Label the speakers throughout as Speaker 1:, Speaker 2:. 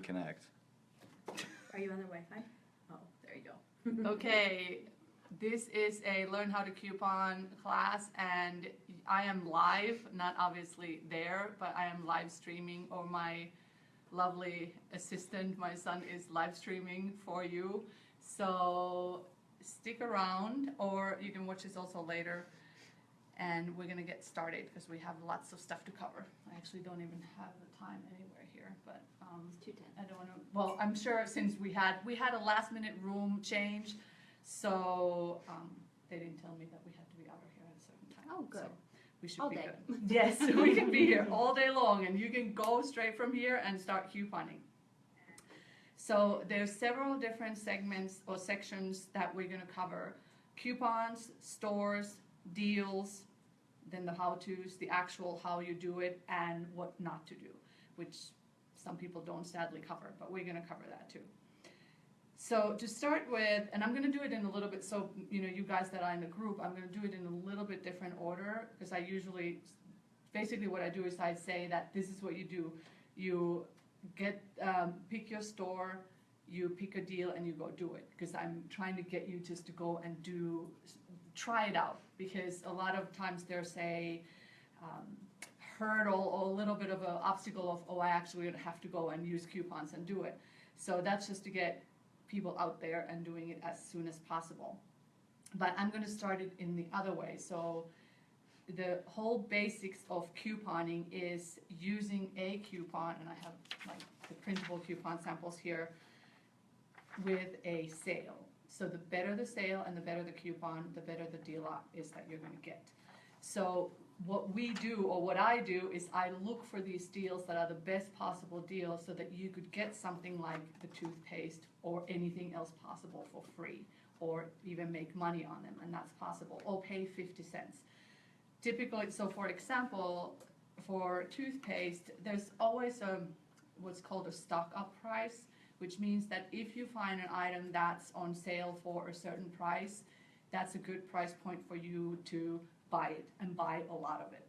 Speaker 1: Connect.
Speaker 2: Are you on the Wi-Fi? Oh, there you go.
Speaker 3: Okay, this is a Learn How to Coupon class, and I am live, not obviously there, but I am live streaming, or my lovely assistant, my son, is live streaming for you. So stick around, or you can watch this also later. And we're going to get started because we have lots of stuff to cover. I actually don't even have the time anywhere here, but
Speaker 2: It's 2:10.
Speaker 3: I don't want to. Well, I'm sure since we had a last-minute room change, so they didn't tell me that we had to be out of here at a certain time.
Speaker 2: Oh, good.
Speaker 3: So we should
Speaker 2: All
Speaker 3: be
Speaker 2: day.
Speaker 3: good. Yes, we can be here all day long, and you can go straight from here and start couponing. So there's several different segments or sections that we're going to cover: coupons, stores, deals, then the how-tos, the actual how you do it, and what not to do, which some people don't sadly cover, but we're going to cover that too. So to start with, and I'm going to do it in a little bit, so you guys that are in the group, I'm going to do it in a little bit different order, because I usually, basically what I do is I say that this is what you do. You get, pick your store, you pick a deal, and you go do it, because I'm trying to get you just to go and try it out, because a lot of times there's a hurdle or a little bit of an obstacle of, oh, I actually have to go and use coupons and do it. So that's just to get people out there and doing it as soon as possible. But I'm going to start it in the other way. So the whole basics of couponing is using a coupon, and I have like the printable coupon samples here, with a sale. So the better the sale and the better the coupon, the better the deal is that you're going to get. So what we do, or what I do, is I look for these deals that are the best possible deals so that you could get something like the toothpaste or anything else possible for free, or even make money on them, and that's possible, or pay 50 cents. Typically, so for example, for toothpaste, there's always what's called a stock up price, which means that if you find an item that's on sale for a certain price, that's a good price point for you to buy it, and buy a lot of it,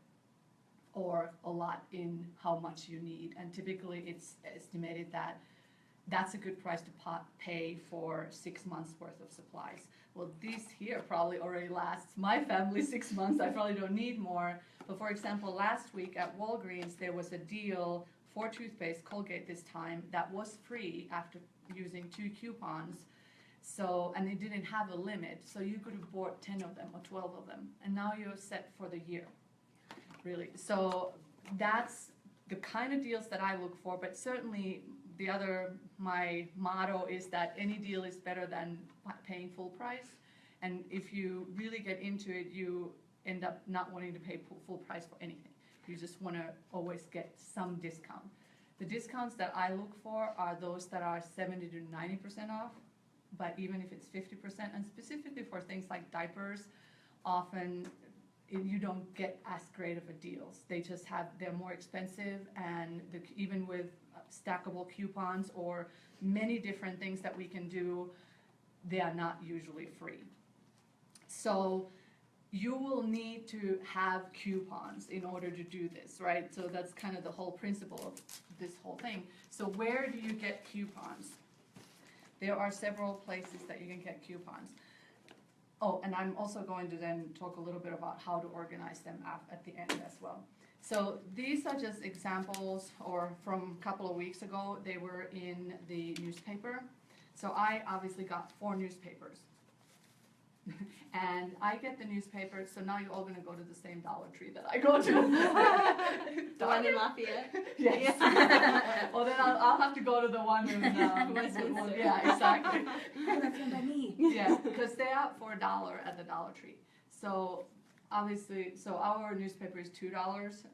Speaker 3: or a lot in how much you need. And typically it's estimated that that's a good price to pay for 6 months worth of supplies. Well, this here probably already lasts my family 6 months. I probably don't need more. But for example, last week at Walgreens, there was a deal for toothpaste, Colgate this time, that was free after using 2 coupons. So, and they didn't have a limit, so you could have bought 10 of them or 12 of them, and now you're set for the year, really. So that's the kind of deals that I look for, but certainly my motto is that any deal is better than paying full price, and if you really get into it, you end up not wanting to pay full price for anything. You just want to always get some discount. The discounts that I look for are those that are 70 to 90% off, but even if it's 50%, and specifically for things like diapers, often you don't get as great of a deals. They're more expensive, and even with stackable coupons or many different things that we can do, they are not usually free. So you will need to have coupons in order to do this, right? So that's kind of the whole principle of this whole thing. So where do you get coupons? There are several places that you can get coupons. Oh, and I'm also going to then talk a little bit about how to organize them at the end as well. So these are just examples, or from a couple of weeks ago, they were in the newspaper. So I obviously got 4 newspapers. And I get the newspaper, so now you're all going to go to the same Dollar Tree that I go to.
Speaker 2: The one in Lafayette?
Speaker 3: Yes. Well, then I'll have to go to the one in
Speaker 2: Westminster.
Speaker 3: Yeah, exactly.
Speaker 2: Oh, that's one by me.
Speaker 3: Yeah, because they are for $1 at the Dollar Tree. So obviously, so our newspaper is $2.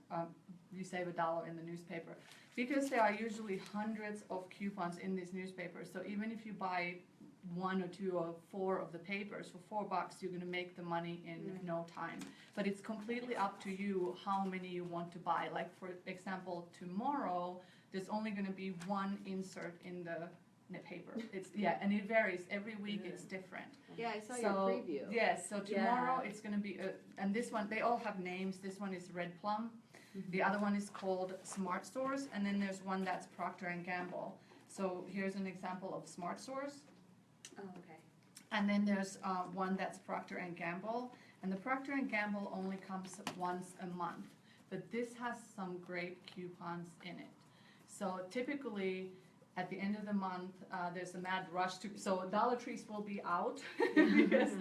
Speaker 3: You save $1 in the newspaper. Because there are usually hundreds of coupons in this newspaper, so even if you buy 1 or 2 or 4 of the papers for $4, you're going to make the money in no time. But it's completely up to you how many you want to buy. Like, for example, tomorrow there's only going to be 1 insert in the paper. And it varies every week. It's different.
Speaker 2: Yeah, I saw your preview.
Speaker 3: Yes, so tomorrow it's going to be and this one, they all have names. This one is Red Plum. The other one is called Smart Stores, and then there's one that's Procter & Gamble. So here's an example of Smart Source.
Speaker 2: Oh, okay.
Speaker 3: And then there's one that's Procter & Gamble. And the Procter & Gamble only comes once a month. But this has some great coupons in it. So typically, at the end of the month, there's a mad rush so Dollar Trees will be out because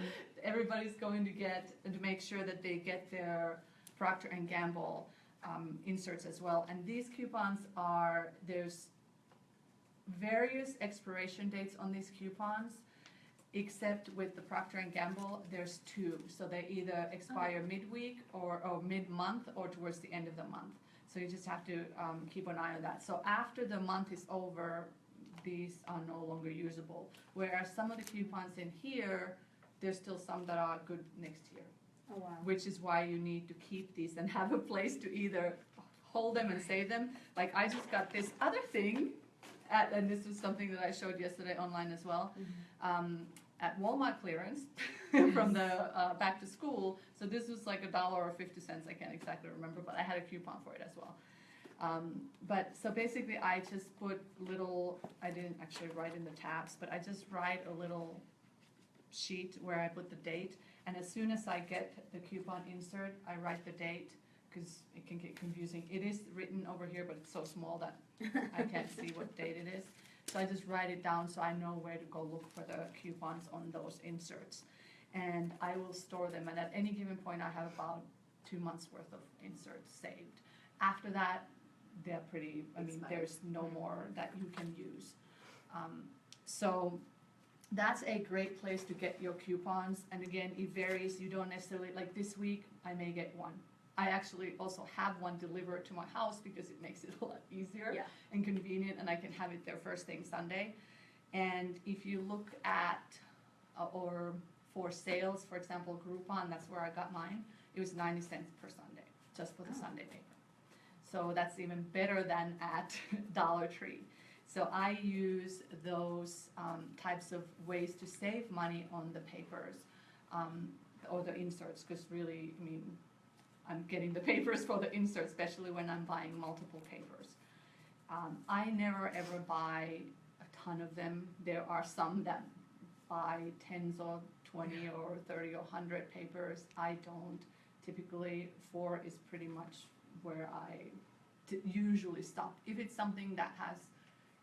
Speaker 3: everybody's going to make sure that they get their Procter & Gamble inserts as well. And these coupons there's various expiration dates on these coupons, except with the Procter & Gamble, there's 2. So they either expire midweek or mid-month or towards the end of the month. So you just have to keep an eye on that. So after the month is over, these are no longer usable. Whereas some of the coupons in here, there's still some that are good next year.
Speaker 2: Oh, wow.
Speaker 3: Which is why you need to keep these and have a place to either hold them and save them. Like I just got this other thing, and this was something that I showed yesterday online as well, at Walmart clearance from the back to school. So this was like $1 or 50 cents. I can't exactly remember, but I had a coupon for it as well. But so basically I just put I didn't actually write in the tabs, but I just write a little sheet where I put the date. And as soon as I get the coupon insert, I write the date because it can get confusing. It is written over here, but it's so small that I can't see what date it is. So I just write it down so I know where to go look for the coupons on those inserts. And I will store them, and at any given point I have about 2 months worth of inserts saved. After that, they're pretty, there's no more that you can use. So that's a great place to get your coupons. And again, it varies. You don't necessarily, like this week, I may get one. I actually also have one delivered to my house because it makes it a lot easier and convenient, and I can have it there first thing Sunday. And if you look at, or for sales, for example, Groupon, that's where I got mine. It was 90 cents per Sunday, just for the Sunday paper. So that's even better than at Dollar Tree. So I use those types of ways to save money on the papers or the inserts, because really, I'm getting the papers for the insert, especially when I'm buying multiple papers. I never ever buy a ton of them. There are some that buy tens or 20 or 30 or 100 papers. I don't. Typically, 4 is pretty much where I usually stop. If it's something that has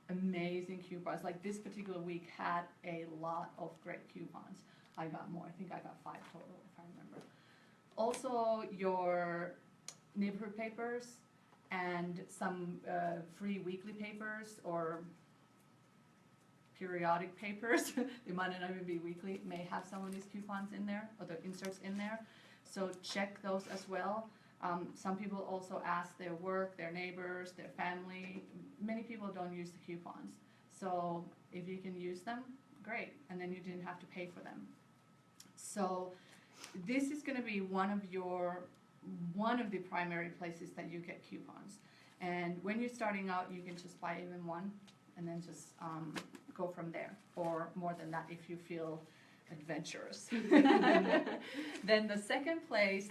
Speaker 3: amazing coupons, like this particular week had a lot of great coupons, I got more. I think I got 5 total, if I remember. Also, your neighborhood papers and some free weekly papers or periodic papers, they might not even be weekly, may have some of these coupons in there or the inserts in there. So check those as well. Some people also ask their work, their neighbors, their family. Many people don't use the coupons. So if you can use them, great. And then you didn't have to pay for them. So this is going to be one of the primary places that you get coupons. And when you're starting out, you can just buy even one and then just go from there, or more than that if you feel adventurous. Then the second place,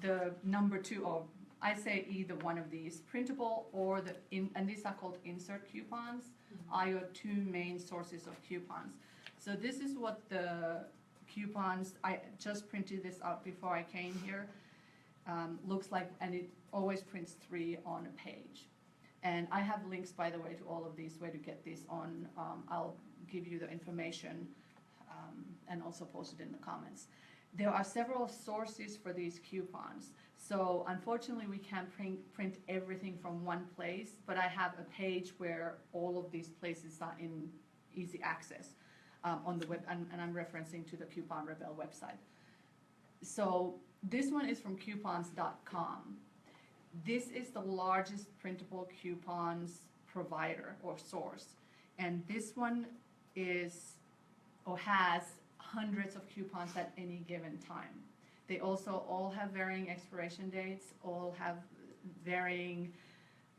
Speaker 3: the number 2, or I say either one of these, printable or and these are called insert coupons, are your 2 main sources of coupons. So this is what the coupons, I just printed this out before I came here, looks like, and it always prints 3 on a page. And I have links, by the way, to all of these, where to get these on. I'll give you the information and also post it in the comments. There are several sources for these coupons. So unfortunately, we can't print everything from one place, but I have a page where all of these places are in easy access on the web, and I'm referencing to the Coupon Rebel website. So this one is from coupons.com. This is the largest printable coupons provider or source. And this one has hundreds of coupons at any given time. They also all have varying expiration dates, all have varying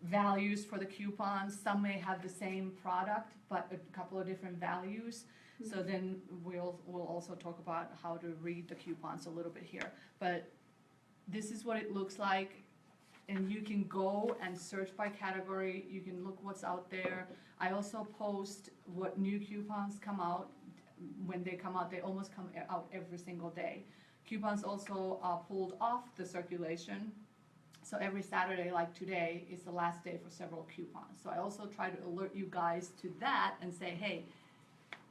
Speaker 3: values for the coupons. Some may have the same product, but a couple of different values. Mm-hmm. So then we'll also talk about how to read the coupons a little bit here. But this is what it looks like. and you can go and search by category. You can look what's out there. I also post what new coupons come out. When they come out, they almost come out every single day. Coupons also are pulled off the circulation. So every Saturday, like today, is the last day for several coupons. So I also try to alert you guys to that and say, hey,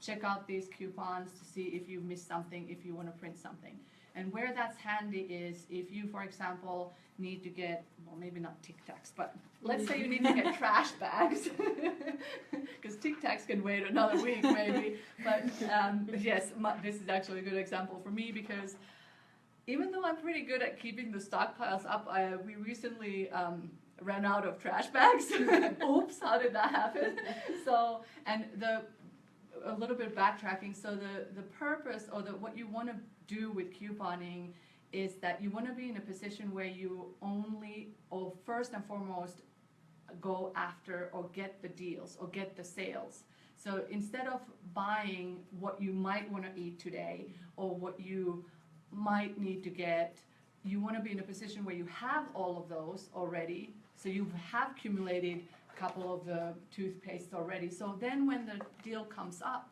Speaker 3: check out these coupons to see if you missed something, if you want to print something. And where that's handy is if you, for example, need to get, well, maybe not Tic Tacs, but let's say you need to get trash bags, because Tic Tacs can wait another week maybe. But yes, this is actually a good example for me, because even though I'm pretty good at keeping the stockpiles up, we recently ran out of trash bags. Oops, how did that happen? So, and a little bit backtracking. So the purpose, or what you want to do with couponing, is that you want to be in a position where you only, or first and foremost, go after or get the deals or get the sales. So instead of buying what you might want to eat today or what you might need to get, you want to be in a position where you have all of those already. So you have accumulated a couple of the toothpastes already. So then when the deal comes up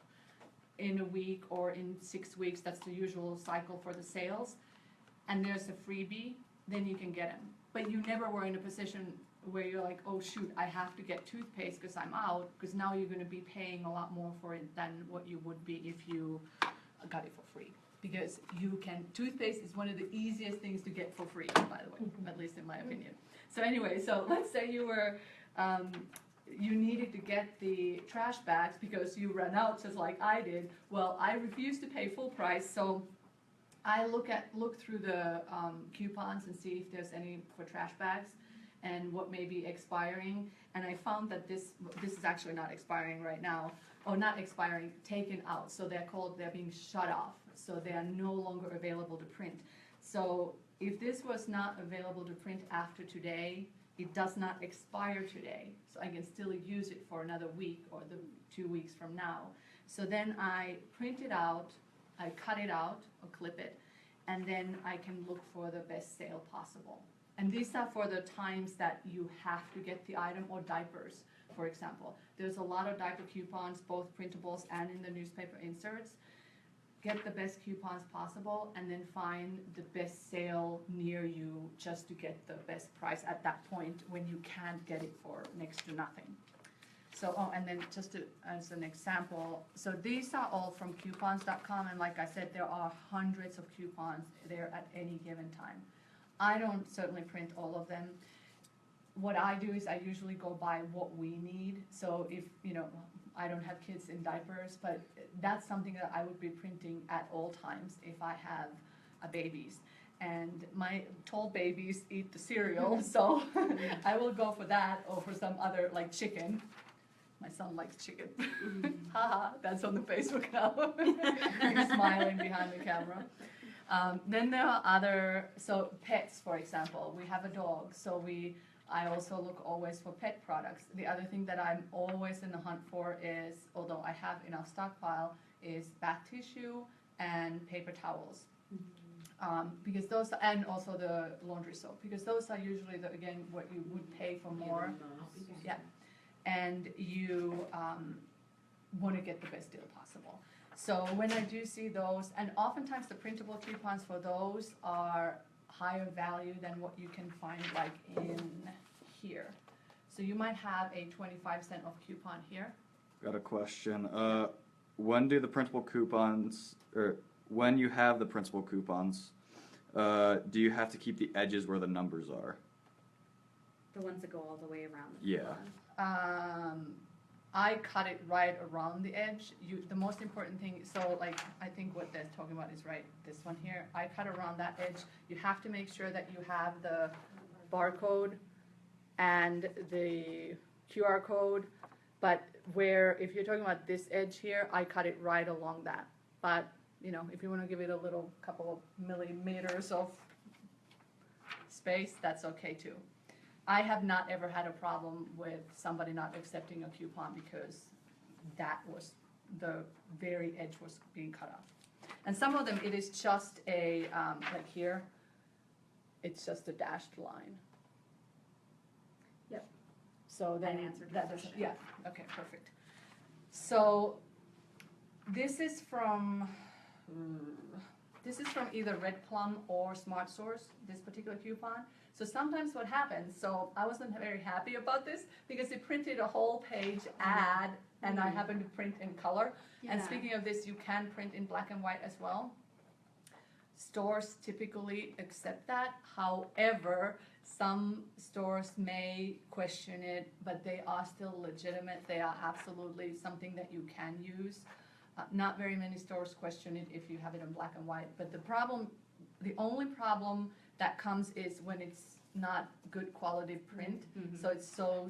Speaker 3: in a week or in 6 weeks, that's the usual cycle for the sales, and there's a freebie, then you can get them. But you never were in a position where you're like, oh shoot, I have to get toothpaste because I'm out, because now you're going to be paying a lot more for it than what you would be if you got it for free. Because you can, toothpaste is one of the easiest things to get for free, by the way, at least in my opinion. So anyway, so let's say you were, you needed to get the trash bags because you ran out, just like I did. Well, I refused to pay full price, so I look through the coupons and see if there's any for trash bags and what may be expiring. And I found that this is actually not expiring right now, or not expiring, taken out. So they're being shut off. So they are no longer available to print. So if this was not available to print after today, it does not expire today. So I can still use it for another week or the 2 weeks from now. So then I print it out, I cut it out or clip it, and then I can look for the best sale possible. And these are for the times that you have to get the item, or diapers, for example. There's a lot of diaper coupons, both printables and in the newspaper inserts. Get the best coupons possible and then find the best sale near you just to get the best price at that point when you can't get it for next to nothing. So, oh, and then just as an example, so these are all from coupons.com, and like I said, there are hundreds of coupons there at any given time. I don't certainly print all of them. What I do is I usually go by what we need. So if, I don't have kids in diapers, but that's something that I would be printing at all times if I have babies. And my tall babies eat the cereal, so I will go for that, or for some other, like chicken. My son likes chicken. Haha, that's on the Facebook now. He's smiling behind the camera. Then there are other, so pets, for example. We have a dog, so I also look always for pet products. The other thing that I'm always in the hunt for is, although I have in our stockpile, is bath tissue and paper towels. Because those, and also the laundry soap, because those are usually, again, what you would pay for more. Yeah. And you want to get the best deal possible. So when I do see those, and oftentimes the printable coupons for those are higher value than what you can find like in here. So you might have a 25% off coupon here.
Speaker 1: Got a question. When do the printable coupons, or when you have the printable coupons, do you have to keep the edges where the numbers are?
Speaker 2: The ones that go all the way around the
Speaker 1: Yeah.
Speaker 2: coupon.
Speaker 3: I cut it right around the edge. The most important thing, so like, I think what they're talking about is right, this one here. I cut around that edge. You have to make sure that you have the barcode and the QR code, but if you're talking about this edge here, I cut it right along that. But, if you want to give it a little couple of millimeters of space, that's okay too. I have not ever had a problem with somebody not accepting a coupon because that was, the very edge was being cut off. And some of them, it is just a, like here, it's just a dashed line. So then
Speaker 2: answered your
Speaker 3: that doesn't,
Speaker 2: question.
Speaker 3: yeah, okay, perfect. So this is from either Red Plum or Smart Source, this particular coupon. So sometimes what happens, so I wasn't very happy about this because it printed a whole page ad and I happen to print in color. And
Speaker 2: Yeah.
Speaker 3: speaking of this, you can print in black and white as well. Stores typically accept that. However, some stores may question it, but they are still legitimate. They are absolutely something that you can use. Not very many stores question it if you have it in black and white. But the only problem that comes is when it's not good quality print.
Speaker 2: Mhm.
Speaker 3: So it's so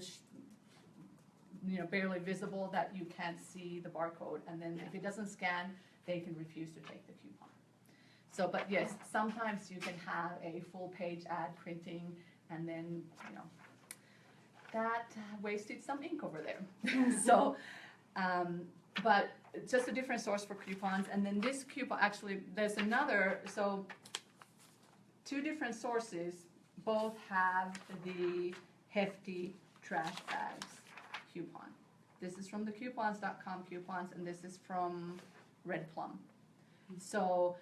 Speaker 3: barely visible that you can't see the barcode. And then if it doesn't scan, they can refuse to take the coupon. So, but yes, sometimes you can have a full page ad printing and then, that wasted some ink over there. So, but just a different source for coupons. And then this coupon, actually, there's another, so 2 different sources both have the hefty trash bags coupon. This is from the coupons.com coupons, and this is from Red Plum. So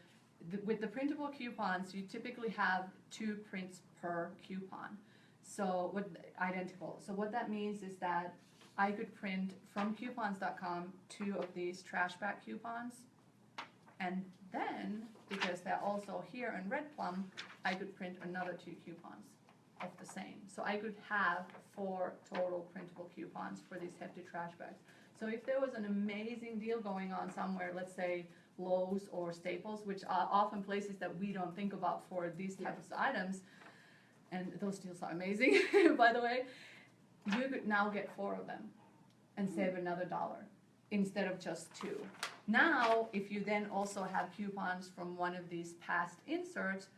Speaker 3: with the printable coupons, you typically have 2 prints per coupon. So identical. So what that means is that I could print from coupons.com 2 of these trash bag coupons, and then, because they're also here in Red Plum, I could print another 2 coupons of the same. So I could have 4 total printable coupons for these hefty trash bags. So if there was an amazing deal going on somewhere, let's say Lowe's or Staples, which are often places that we don't think about for these types of items, and those deals are amazing, by the way, you could now get 4 of them and save another $1 instead of just 2. Now, if you then also have coupons from one of these past inserts,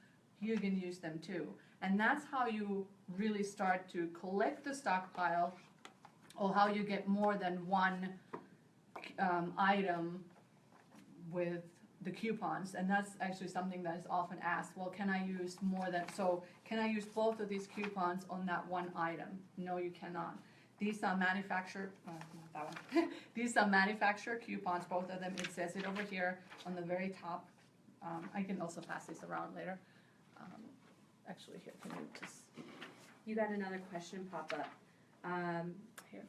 Speaker 3: you can use them too. And that's how you really start to collect the stockpile, or how you get more than one item with the coupons. And that's actually something that is often asked. Well, can I use can I use both of these coupons on that one item? No, you cannot. These are manufacturer, not that one. These are manufacturer coupons, both of them. It says it over here on the very top. I can also pass this around later. Actually, here, can you just...
Speaker 2: You got another question pop up.
Speaker 3: Here.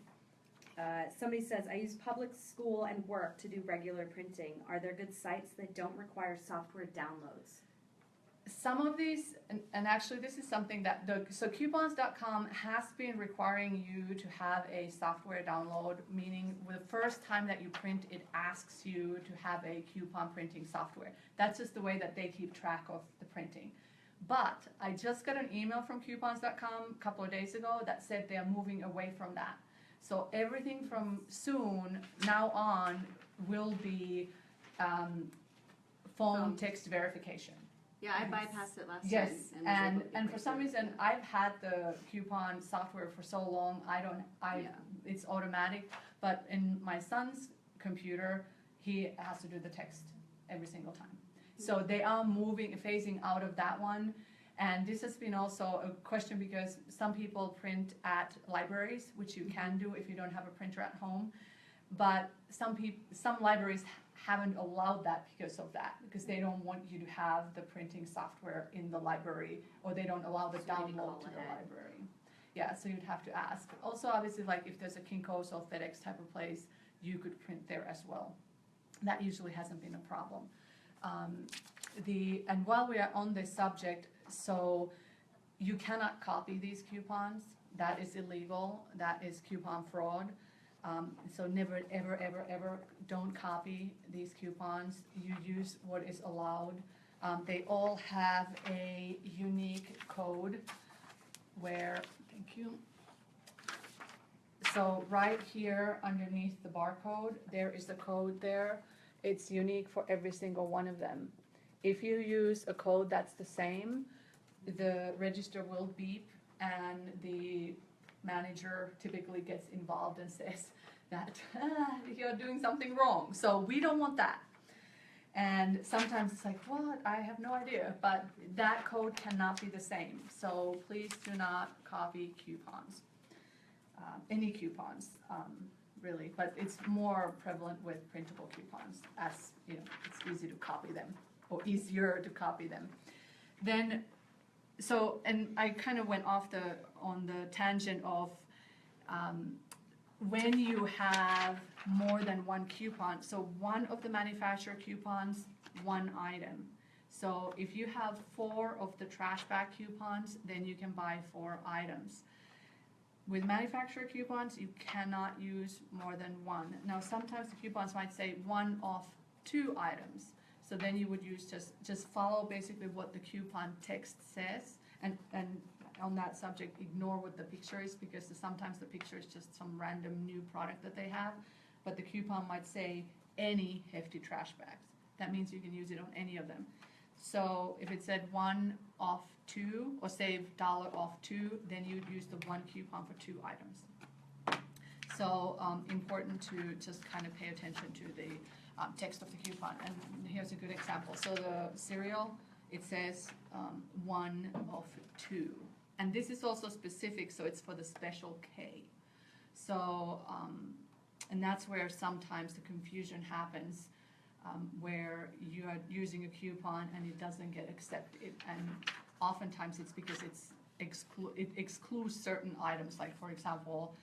Speaker 2: Somebody says, I use public school and work to do regular printing. Are there good sites that don't require software downloads?
Speaker 3: Some of these, and actually this is something that, so coupons.com has been requiring you to have a software download, meaning the first time that you print, it asks you to have a coupon printing software. That's just the way that they keep track of the printing. But I just got an email from coupons.com a couple of days ago that said they're moving away from that. So everything from soon, now on, will be phone text verification.
Speaker 4: Yeah, I bypassed it last
Speaker 3: Yes,
Speaker 4: time.
Speaker 3: and for some reason, I've had the coupon software for so long, it's automatic. But in my son's computer, he has to do the text every single time. So they are phasing out of that one. And this has been also a question because some people print at libraries, which you can do if you don't have a printer at home. But some libraries haven't allowed that because they don't want you to have the printing software in the library, or they don't allow the download to the library. Yeah, so you'd have to ask. Also, obviously, like if there's a Kinko's or FedEx type of place, you could print there as well. That usually hasn't been a problem. And while we are on this subject, so you cannot copy these coupons. That is illegal. That is coupon fraud. So never, ever, ever, ever don't copy these coupons. You use what is allowed. They all have a unique code where, thank you. So right here underneath the barcode, there is the code there. It's unique for every single one of them. If you use a code that's the same, the register will beep and the manager typically gets involved and says that you're doing something wrong. So we don't want that. And sometimes it's like, what? I have no idea. But that code cannot be the same. So please do not copy coupons. any coupons, really, but it's more prevalent with printable coupons, as you know, it's easy to copy them, or easier to copy them. Then, so, and I kind of went off on the tangent of when you have more than one coupon, so one of the manufacturer coupons, one item. So if you have 4 of the trash bag coupons, then you can buy 4 items. With manufacturer coupons, you cannot use more than one. Now, sometimes the coupons might say 1 off 2 items. So then you would use just follow basically what the coupon text says, and on that subject, ignore what the picture is, because sometimes the picture is just some random new product that they have, but the coupon might say any hefty trash bags. That means you can use it on any of them. So if it said 1 off 2, or save $1 off 2, then you'd use the 1 coupon for 2 items. So important to just kind of pay attention to the text of the coupon. And here's a good example. So the cereal, it says 1 off 2. And this is also specific, so it's for the special K. So, and that's where sometimes the confusion happens, where you are using a coupon and it doesn't get accepted. And oftentimes it's because it excludes certain items. Like, for example,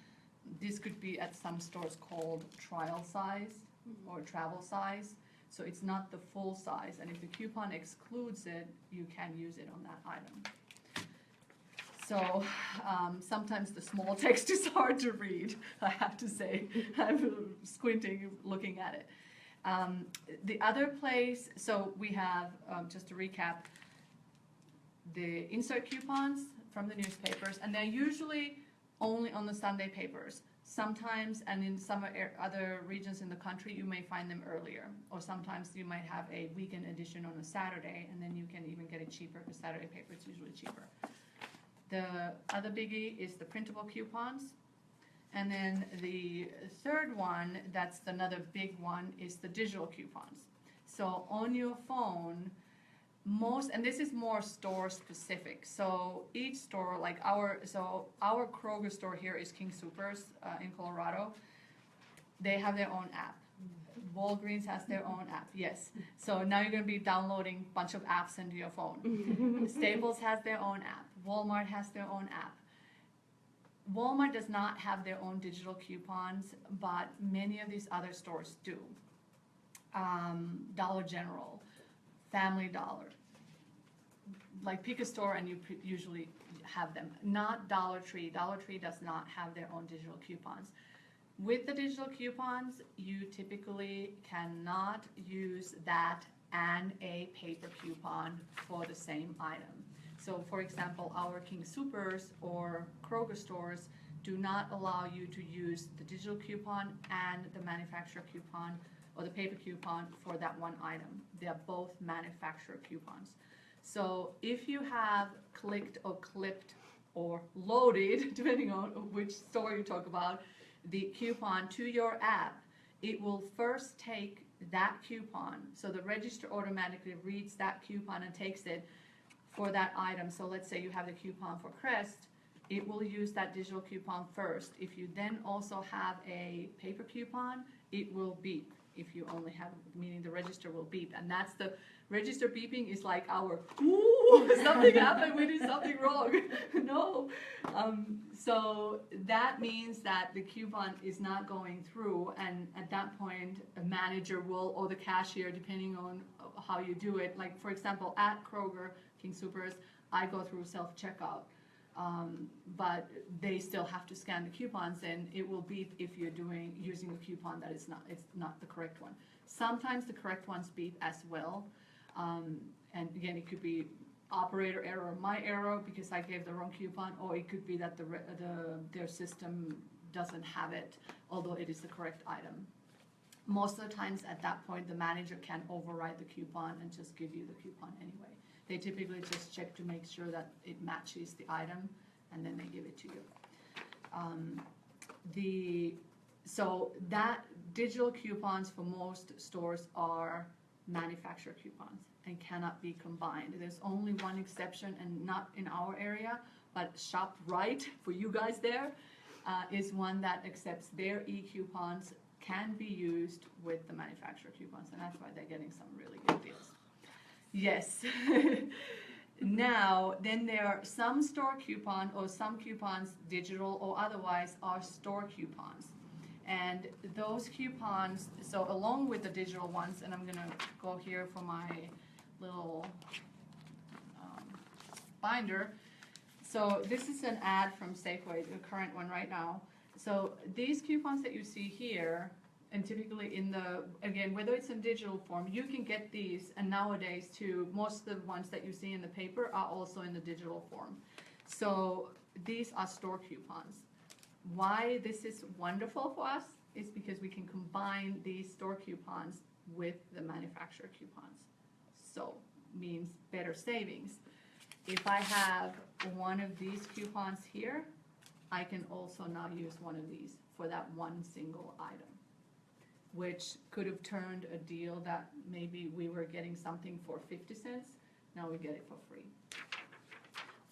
Speaker 3: this could be at some stores called trial size or travel size. So it's not the full size. And if the coupon excludes it, you can use it on that item. So sometimes the small text is hard to read, I have to say. I'm squinting looking at it. The other place, so we have, just to recap, the insert coupons from the newspapers, and they're usually only on the Sunday papers. Sometimes, and in some other regions in the country, you may find them earlier, or sometimes you might have a weekend edition on a Saturday, and then you can even get it cheaper, because Saturday paper is usually cheaper. The other biggie is the printable coupons. And then the third one, that's another big one, is the digital coupons. So on your phone, and this is more store specific. So each store, like our Kroger store here is King Soopers in Colorado. They have their own app. Walgreens has their own app, yes. So now you're going to be downloading a bunch of apps into your phone. Staples has their own app. Walmart has their own app. Walmart does not have their own digital coupons, but many of these other stores do. Dollar General, Family Dollar. Like, pick a store and you usually have them. Not Dollar Tree. Dollar Tree does not have their own digital coupons. With the digital coupons, you typically cannot use that and a paper coupon for the same item. So, for example, our King Soopers or Kroger stores do not allow you to use the digital coupon and the manufacturer coupon or the paper coupon for that one item. They're both manufacturer coupons. So if you have clicked or clipped or loaded, depending on which store you talk about, the coupon to your app, it will first take that coupon. So the register automatically reads that coupon and takes it for that item. So let's say you have the coupon for Crest, it will use that digital coupon first. If you then also have a paper coupon, it will beep. If you only have, meaning the register will beep. And that's the register beeping is like our, ooh, something happened, we did something wrong. No. So that means that the coupon is not going through, and at that point, a manager will, or the cashier, depending on how you do it. Like, for example, at Kroger, King Soopers, I go through self-checkout. But they still have to scan the coupons, and it will beep if you're using a coupon that is not the correct one. Sometimes the correct ones beep as well, and again, it could be operator error or my error because I gave the wrong coupon, or it could be that their system doesn't have it, although it is the correct item. Most of the times at that point, the manager can override the coupon and just give you the coupon anyway. They typically just check to make sure that it matches the item, and then they give it to you. So that digital coupons for most stores are manufacturer coupons and cannot be combined. There's only one exception, and not in our area, but ShopRite for you guys there. is one that accepts their e-coupons can be used with the manufacturer coupons, and that's why they're getting some really good deals. Yes. Now, then there are some store coupon or some coupons, digital or otherwise, are store coupons. And those coupons, so along with the digital ones, and I'm gonna go here for my little binder. So this is an ad from Safeway, the current one right now. So these coupons that you see here, and typically in the, again, whether it's in digital form, you can get these, and nowadays too, most of the ones that you see in the paper are also in the digital form. So these are store coupons. Why this is wonderful for us is because we can combine these store coupons with the manufacturer coupons. So means better savings. If I have one of these coupons here, I can also now use one of these for that one single item, which could have turned a deal that maybe we were getting something for 50 cents, now we get it for free.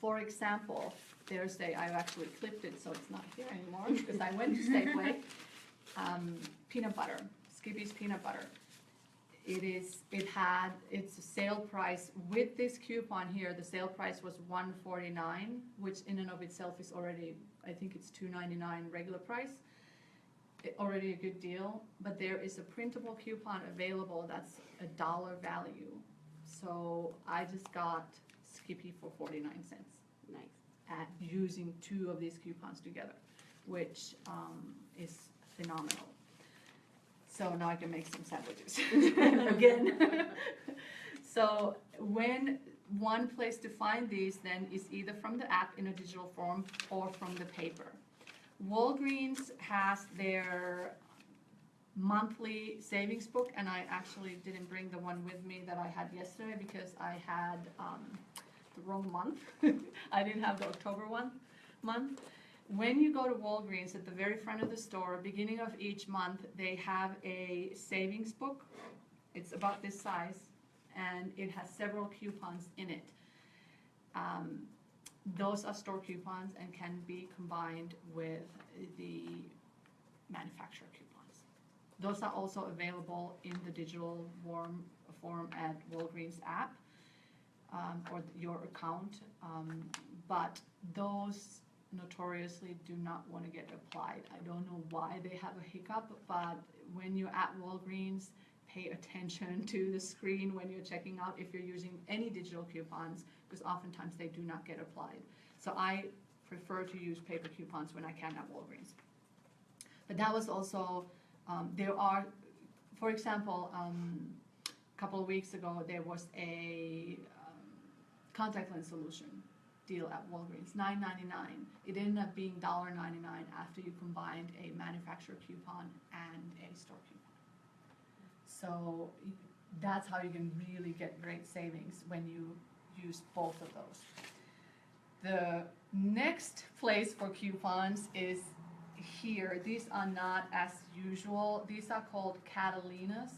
Speaker 3: For example, there's I've actually clipped it so it's not here anymore because I went to Safeway. Peanut butter, Skippy's peanut butter. It's a sale price with this coupon here. The sale price was $1.49, which in and of itself is already, I think it's $2.99 regular price. Already a good deal, but there is a printable coupon available that's $1 value. So I just got Skippy for 49 cents.
Speaker 4: Nice.
Speaker 3: At using two of these coupons together, which is phenomenal. So now I can make some sandwiches again. So when one place to find these then is either from the app in a digital form or from the paper. Walgreens has their monthly savings book, and I actually didn't bring the one with me that I had yesterday because I had the wrong month. I didn't have the October month. When you go to Walgreens at the very front of the store, beginning of each month, they have a savings book. It's about this size, and it has several coupons in it. Those are store coupons and can be combined with the manufacturer coupons. Those are also available in the digital form at Walgreens app or your account, but those notoriously do not want to get applied. I don't know why they have a hiccup, but when you're at Walgreens, pay attention to the screen when you're checking out if you're using any digital coupons, because oftentimes they do not get applied. So I prefer to use paper coupons when I can at Walgreens. But that was also, there are, for example, a couple of weeks ago, there was a contact lens solution deal at Walgreens, $9.99. It ended up being $1.99 after you combined a manufacturer coupon and a store coupon. So that's how you can really get great savings when you use both of those. The next place for coupons is here. These are not as usual. These are called Catalinas.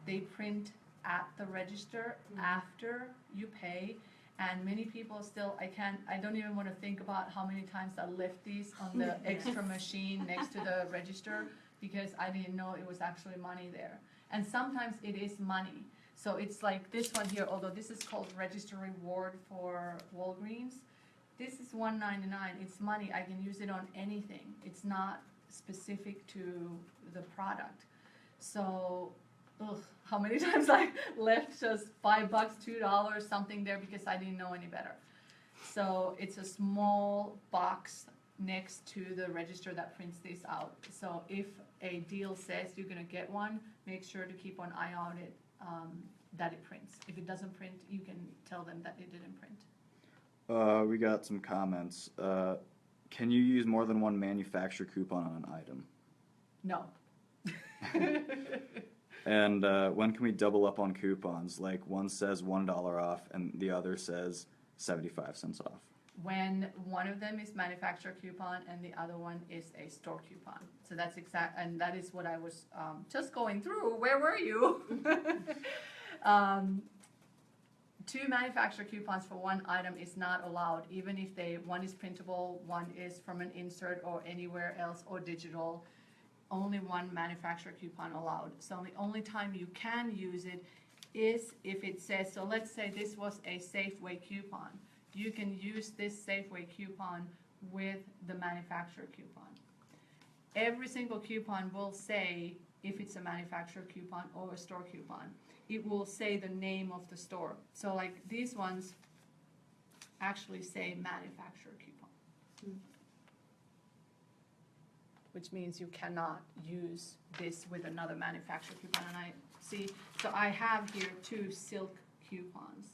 Speaker 3: They print at the register after you pay. And many people still, I don't even want to think about how many times I left these on the extra machine next to the register because I didn't know it was actually money there. And sometimes it is money. So it's like this one here, although this is called Register Reward for Walgreens. This is $1.99. It's money. I can use it on anything. It's not specific to the product. So, how many times I left just $5, $2, something there because I didn't know any better. So it's a small box next to the register that prints these out. So if a deal says you're going to get one, make sure to keep an eye on it that it prints. If it doesn't print, you can tell them that it didn't print.
Speaker 1: We got some comments. Can you use more than one manufacturer coupon on an item?
Speaker 3: No.
Speaker 1: And when can we double up on coupons? Like one says $1 off and the other says 75 cents off.
Speaker 3: When one of them is manufacturer coupon and the other one is a store coupon. So that's exact, and that is what I was just going through. Where were you? 2 manufacturer coupons for one item is not allowed, even if one is printable, one is from an insert or anywhere else or digital. Only one manufacturer coupon allowed. So the only time you can use it is if it says, so let's say this was a Safeway coupon. You can use this Safeway coupon with the manufacturer coupon. Every single coupon will say if it's a manufacturer coupon or a store coupon. It will say the name of the store. So like these ones actually say manufacturer coupon. Which means you cannot use this with another manufacturer coupon. And I see, so I have here 2 silk coupons.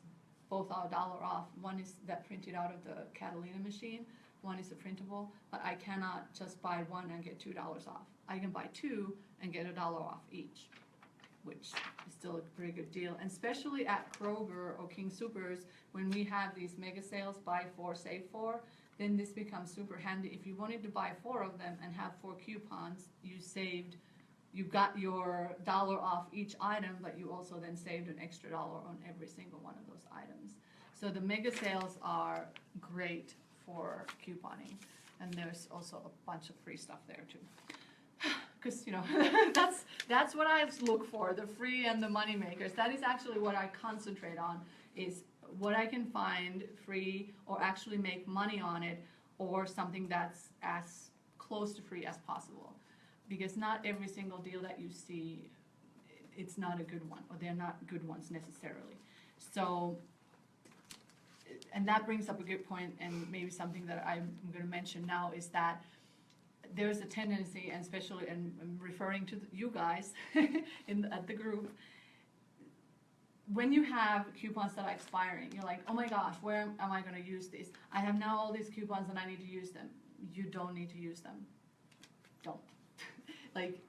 Speaker 3: Both are $1 off. One is that printed out of the Catalina machine. One is a printable, but I cannot just buy one and get $2 off. I can buy 2 and get $1 off each, which is still a pretty good deal. And especially at Kroger or King Soopers, when we have these mega sales, buy 4, save 4, then this becomes super handy. If you wanted to buy 4 of them and have 4 coupons, you got your $1 off each item, but you also then saved an extra $1 on every single one of those items. So the mega sales are great for couponing. And there's also a bunch of free stuff there too. Because, that's what I look for, the free and the money makers. That is actually what I concentrate on, is what I can find free or actually make money on it, or something that's as close to free as possible. Because not every single deal that you see, it's not a good one, or they're not good ones necessarily. So, and that brings up a good point, and maybe something that I'm going to mention now is that there's a tendency, and especially, and I'm referring to you guys at the group, when you have coupons that are expiring, you're like, oh my gosh, where am I going to use these? I have now all these coupons and I need to use them. You don't need to use them. Don't. Like,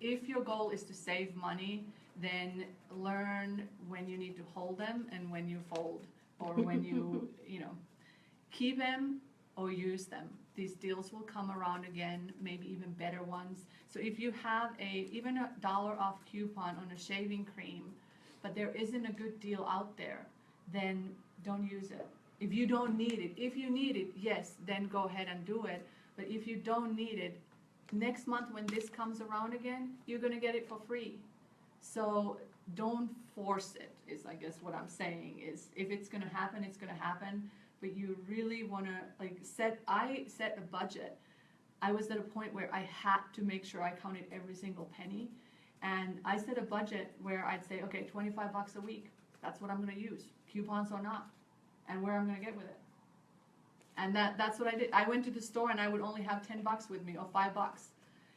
Speaker 3: if your goal is to save money, then learn when you need to hold them and when you fold, or when you, keep them or use them. These deals will come around again, maybe even better ones. So if you have even a $1 off coupon on a shaving cream, but there isn't a good deal out there, then don't use it. If you don't need it, if you need it, yes, then go ahead and do it. But if you don't need it, next month when this comes around again, you're gonna get it for free. So don't force it, is I guess what I'm saying, is if it's gonna happen, it's gonna happen. But you really wanna I set a budget. I was at a point where I had to make sure I counted every single penny. And I set a budget where I'd say, okay, $25 a week. That's what I'm going to use, coupons or not, and where I'm going to get with it. And that's what I did. I went to the store and I would only have $10 with me, or $5,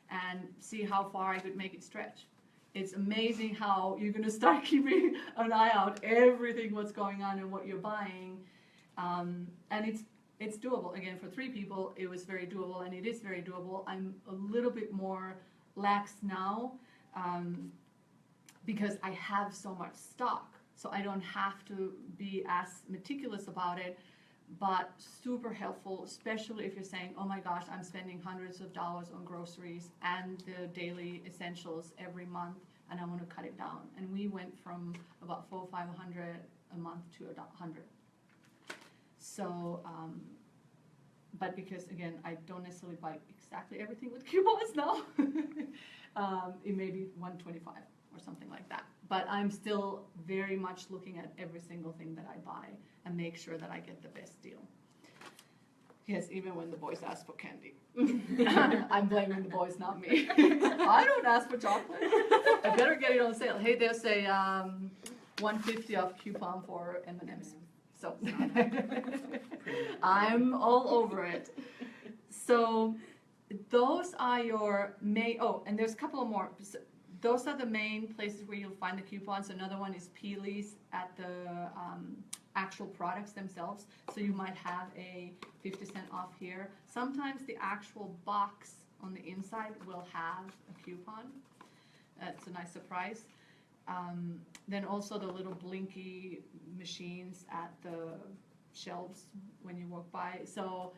Speaker 3: and see how far I could make it stretch. It's amazing how you're going to start keeping an eye out everything what's going on and what you're buying, and it's doable. Again, for 3 people, it was very doable, and it is very doable. I'm a little bit more lax now. Because I have so much stock, so I don't have to be as meticulous about it, but super helpful, especially if you're saying, oh my gosh, I'm spending hundreds of dollars on groceries and the daily essentials every month, and I want to cut it down. And we went from about $400 or $500 a month to $100. So, but because again, I don't necessarily buy exactly everything with coupons now. It may be $125 or something like that. But I'm still very much looking at every single thing that I buy and make sure that I get the best deal. Yes, even when the boys ask for candy. I'm blaming the boys, not me. I don't ask for chocolate. I better get it on sale. Hey, there's a $150 off coupon for M&Ms. So I'm all over it. So those are your main, and there's a couple more. Those are the main places where you'll find the coupons. Another one is Peely's at the actual products themselves. So you might have a 50% off here. Sometimes the actual box on the inside will have a coupon. It's a nice surprise. Then also the little blinky machines at the shelves when you walk by. So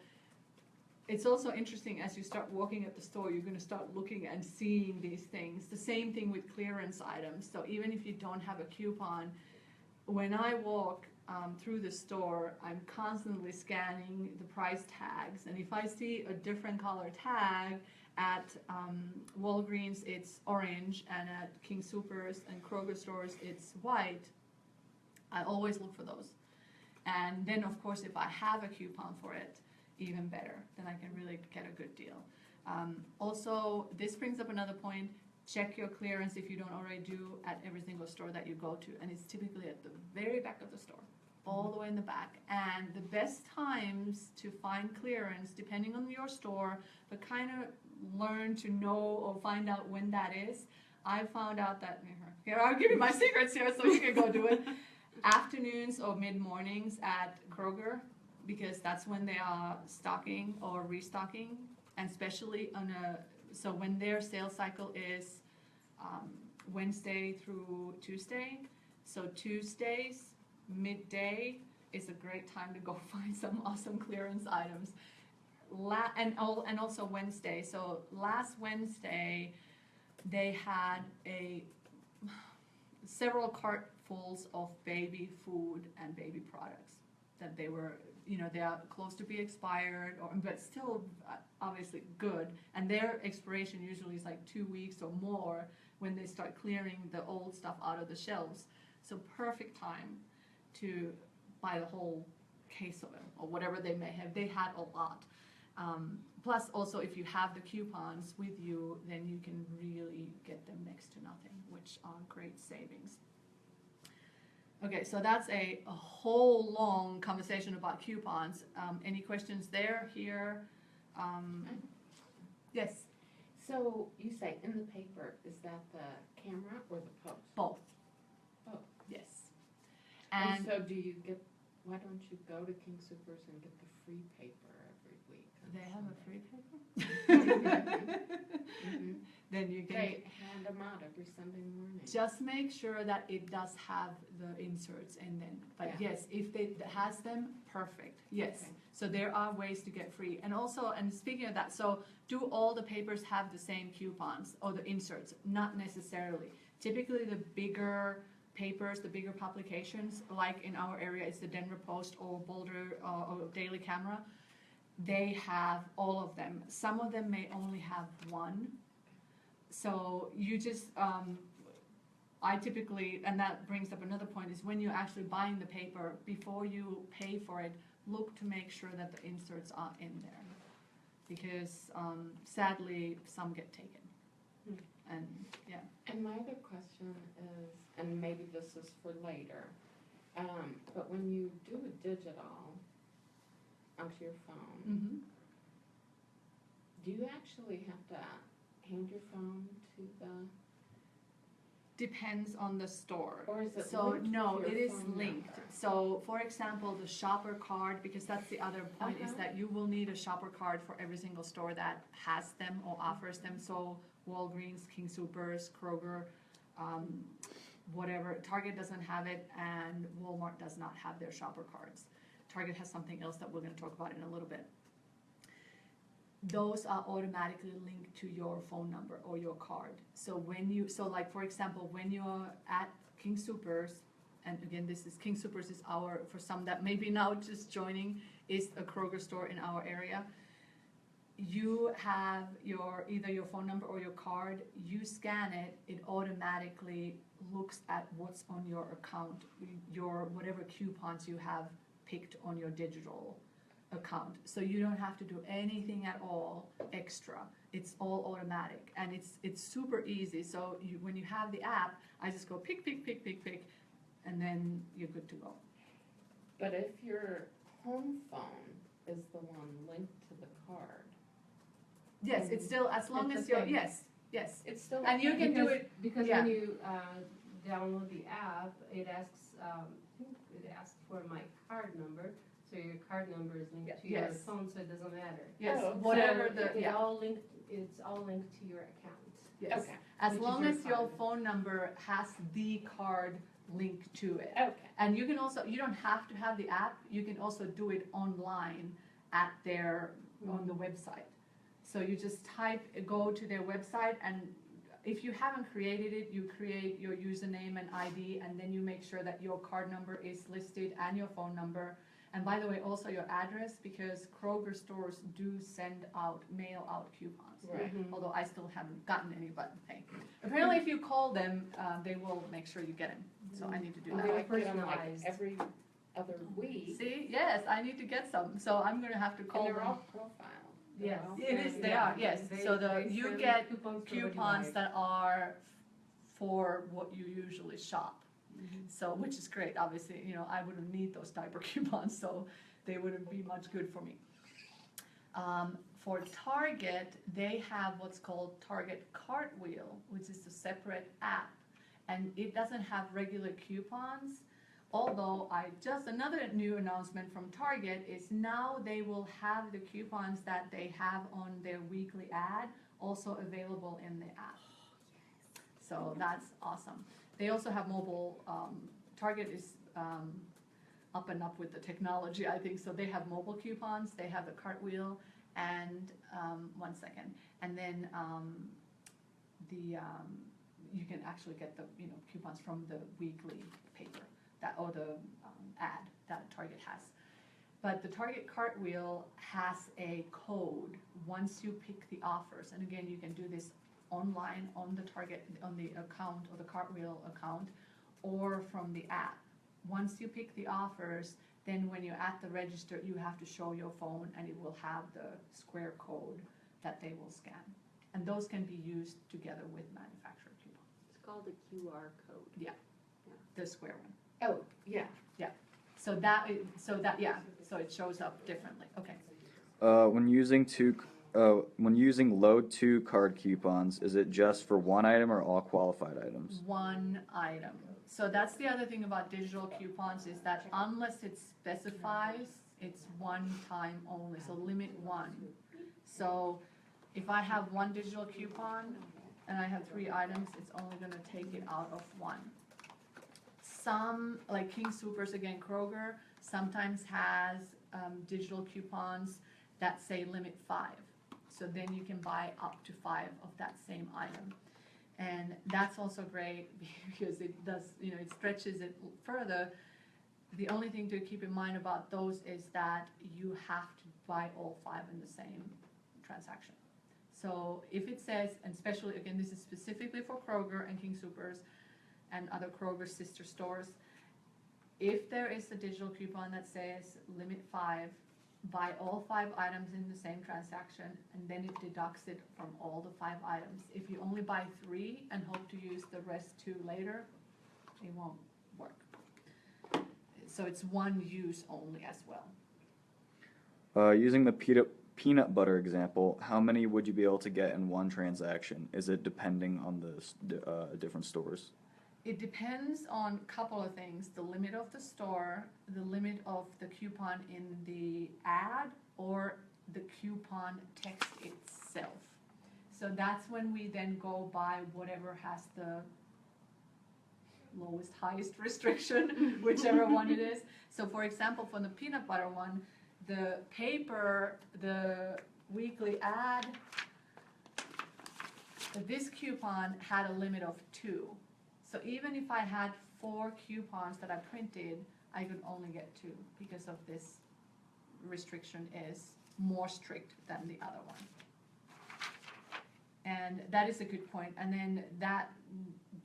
Speaker 3: it's also interesting, as you start walking at the store, you're going to start looking and seeing these things. The same thing with clearance items. So even if you don't have a coupon, when I walk through the store, I'm constantly scanning the price tags, and if I see a different color tag at Walgreens, it's orange, and at King Soopers and Kroger stores, it's white, I always look for those. And then, of course, if I have a coupon for it, even better, then I can really get a good deal. Also, this brings up another point. Check your clearance if you don't already do at every single store that you go to, and it's typically at the very back of the store, all the way in the back. And the best times to find clearance, depending on your store, but kind of learn to know or find out when that is. I found out that, here, I'll give you my secrets here so you can go do it. Afternoons or mid-mornings at Kroger, because that's when they are stocking or restocking, and especially so when their sales cycle is Wednesday through Tuesday, so Tuesdays, midday is a great time to go find some awesome clearance items. And also Wednesday. So last Wednesday, they had several cartfuls of baby food and baby products that they were, they are close to be expired, but still obviously good. And their expiration usually is like 2 weeks or more when they start clearing the old stuff out of the shelves. So perfect time to buy the whole case of it or whatever they may have. They had a lot. Plus also if you have the coupons with you, then you can really get them next to nothing, which are great savings. Okay, so that's a whole long conversation about coupons. Any questions there, here? Yes,
Speaker 5: So you say in the paper, is that the camera or the post?
Speaker 3: both.
Speaker 5: Both.
Speaker 3: Yes.
Speaker 5: And
Speaker 3: And
Speaker 5: so why don't you go to King Soopers and get the free paper every week? on
Speaker 3: they have a
Speaker 5: Sunday?
Speaker 3: free paper?
Speaker 5: Mhm.
Speaker 3: Then you can
Speaker 5: They hand them out every Sunday morning.
Speaker 3: just make sure that it does have the inserts in them. But
Speaker 5: Yeah.
Speaker 3: yes, if it has them, perfect. Yes.
Speaker 5: Okay.
Speaker 3: So there are ways to get free. And also, and speaking of that, so do all the papers have the same coupons or the inserts? Not necessarily. Typically the bigger papers, the bigger publications, like in our area it's the Denver Post or Boulder or Daily Camera, they have all of them. Some of them may only have one. So you just, I typically, and that brings up another point, is when you're actually buying the paper, before you pay for it, look to make sure that the inserts are in there. Because sadly, some get taken.
Speaker 5: Hmm.
Speaker 3: And yeah.
Speaker 5: And my other question is, and maybe this is for later, but when you do a digital onto your phone,
Speaker 3: Mm-hmm.
Speaker 5: do you actually have to hand your phone to the,
Speaker 3: Depends on the store.
Speaker 5: or is it
Speaker 3: So
Speaker 5: linked
Speaker 3: no,
Speaker 5: to
Speaker 3: it
Speaker 5: your
Speaker 3: is
Speaker 5: phone
Speaker 3: linked.
Speaker 5: number?
Speaker 3: So for example, the shopper card, because that's the other point, is
Speaker 5: Uh-huh.
Speaker 3: that you will need a shopper card for every single store that has them or offers them. So Walgreens, King Soopers, Kroger, whatever. Target doesn't have it, and Walmart does not have their shopper cards. Target has something else that we're going to talk about in a little bit. Those are automatically linked to your phone number or your card. So like for example, when you're at King Soopers, and again, King Soopers is for some that maybe now just joining, is a Kroger store in our area. You have either your phone number or your card, you scan it, it automatically looks at what's on your account, whatever coupons you have picked on your digital account. So you don't have to do anything at all extra. It's all automatic, and it's super easy. So when you have the app, I just go pick, and then you're good to go.
Speaker 5: But if your home phone is the one linked to the card,
Speaker 3: Yes, it's still, as long
Speaker 4: It's
Speaker 3: as
Speaker 4: the
Speaker 3: you're,
Speaker 4: same.
Speaker 3: yes,
Speaker 5: it's still.
Speaker 3: and you can do
Speaker 4: Because-
Speaker 3: it,
Speaker 4: Because
Speaker 3: yeah.
Speaker 4: when you download the app, it asks, I think it asks for my card number, so your card number is linked to your
Speaker 3: Yes.
Speaker 4: phone, so it doesn't matter.
Speaker 3: Yes,
Speaker 5: Oh,
Speaker 3: whatever
Speaker 4: So
Speaker 3: the,
Speaker 4: it's
Speaker 3: yeah,
Speaker 4: all linked, it's all linked to your account.
Speaker 3: yes.
Speaker 5: Okay,
Speaker 3: As
Speaker 4: Which is
Speaker 3: long
Speaker 4: your
Speaker 3: as your
Speaker 4: card.
Speaker 3: phone number has the card linked to it.
Speaker 5: okay.
Speaker 3: And you can also, you don't have to have the app, you can also do it online at on the website. So you just go to their website, and if you haven't created it, you create your username and ID, and then you make sure that your card number is listed and your phone number. And by the way, also your address, because Kroger stores do mail out coupons.
Speaker 5: Right.
Speaker 3: Although I still haven't gotten any, but hey. Apparently if you call them, they will make sure you get them. So I need to do
Speaker 4: And
Speaker 3: that.
Speaker 4: they're
Speaker 5: I get them like
Speaker 4: personalized.
Speaker 5: every other week,
Speaker 3: See, yes, I need to get some. So I'm gonna have to
Speaker 5: and
Speaker 3: call
Speaker 5: they're
Speaker 3: them.
Speaker 5: all profile.
Speaker 4: Yes.
Speaker 3: It is, they
Speaker 4: Yeah.
Speaker 3: are, yes.
Speaker 4: They-
Speaker 3: So
Speaker 4: they
Speaker 3: you
Speaker 4: send
Speaker 3: get
Speaker 4: coupons to
Speaker 3: coupons
Speaker 4: everybody.
Speaker 3: that are for what you usually shop. So, which is great, obviously, you know, I wouldn't need those type of coupons, so they wouldn't be much good for me. For Target, they have what's called Target Cartwheel, which is a separate app, and it doesn't have regular coupons. Although another new announcement from Target is now they will have the coupons that they have on their weekly ad also available in the app. So that's awesome. They also have mobile, Target is up and up with the technology, I think, so they have mobile coupons, they have the Cartwheel, and, one second, and then you can actually get the, you know, coupons from the weekly paper, or the ad that Target has. But the Target Cartwheel has a code once you pick the offers, and again, you can do this online on the Target, on the account or the Cartwheel account, or from the app. Once you pick the offers, then when you're at the register, you have to show your phone and it will have the square code that they will scan. And those can be used together with manufacturer coupons.
Speaker 6: It's called a QR code.
Speaker 3: The square one.
Speaker 5: Oh, yeah.
Speaker 3: So it shows up differently. Okay.
Speaker 1: When using load to card coupons, is it just for one item or all qualified items?
Speaker 3: One item. So that's the other thing about digital coupons is that unless it specifies, it's one time only, so limit one. So if I have one digital coupon and I have 3 items, it's only gonna take it out of one. Some, like King Soopers, again, Kroger, sometimes has digital coupons that say limit 5. So then you can buy up to 5 of that same item. And that's also great because it does, you know, it stretches it further. The only thing to keep in mind about those is that you have to buy all 5 in the same transaction. So if it says, and especially, again, this is specifically for Kroger and King Soopers and other Kroger sister stores, if there is a digital coupon that says limit 5, buy all 5 items in the same transaction, and then it deducts it from all the 5 items. If you only buy 3 and hope to use the rest 2 later, it won't work. So it's one use only as well.
Speaker 1: Using the peanut butter example, how many would you be able to get in one transaction? Is it depending on the different stores?
Speaker 3: It depends on a couple of things, the limit of the store, the limit of the coupon in the ad, or the coupon text itself. So that's when we then go by whatever has the lowest, highest restriction, whichever one it is. So for example, for the peanut butter one, the paper, the weekly ad, this coupon had a limit of 2. So even if I had 4 coupons that I printed, I could only get 2 because of this restriction is more strict than the other one. And that is a good point. And then that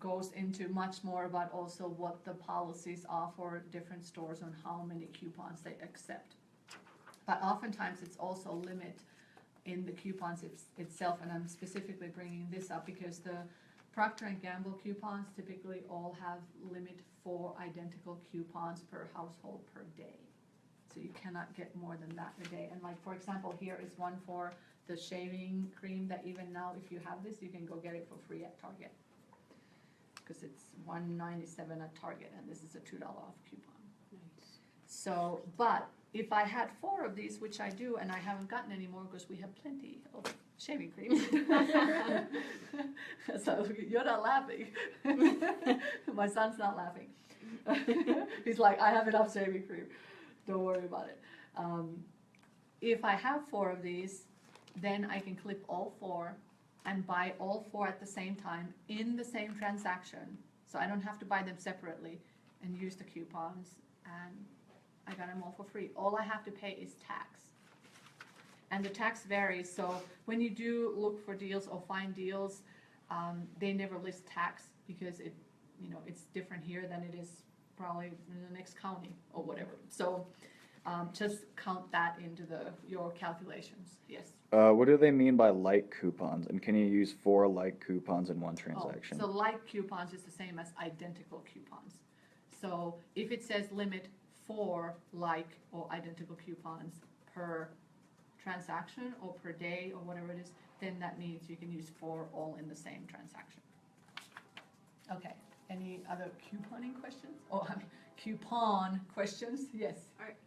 Speaker 3: goes into much more about also what the policies are for different stores on how many coupons they accept. But oftentimes it's also limit in the coupons itself, and I'm specifically bringing this up because the Procter & Gamble coupons typically all have limit 4 identical coupons per household per day. So you cannot get more than that a day. And like, for example, here is one for the shaving cream that even now, if you have this, you can go get it for free at Target. Because it's $1.97 at Target, and this is a $2 off coupon.
Speaker 6: Nice.
Speaker 3: So, but if I had 4 of these, which I do, and I haven't gotten any more because we have plenty of shaving cream. So you're not laughing. My son's not laughing. He's like, I have enough shaving cream. Don't worry about it. If I have 4 of these, then I can clip all 4 and buy all 4 at the same time in the same transaction. So I don't have to buy them separately and use the coupons, and I got them all for free. All I have to pay is tax. And the tax varies, so when you do look for deals or find deals, they never list tax because it's different here than it is probably in the next county or whatever. So just count that into your calculations, yes.
Speaker 1: What do they mean by like coupons? And can you use 4 like coupons in one transaction?
Speaker 3: So like coupons is the same as identical coupons. So if it says limit 4 like or identical coupons per transaction or per day or whatever it is, then that means you can use 4 all in the same transaction. Okay, any other couponing questions? Coupon questions? Yes.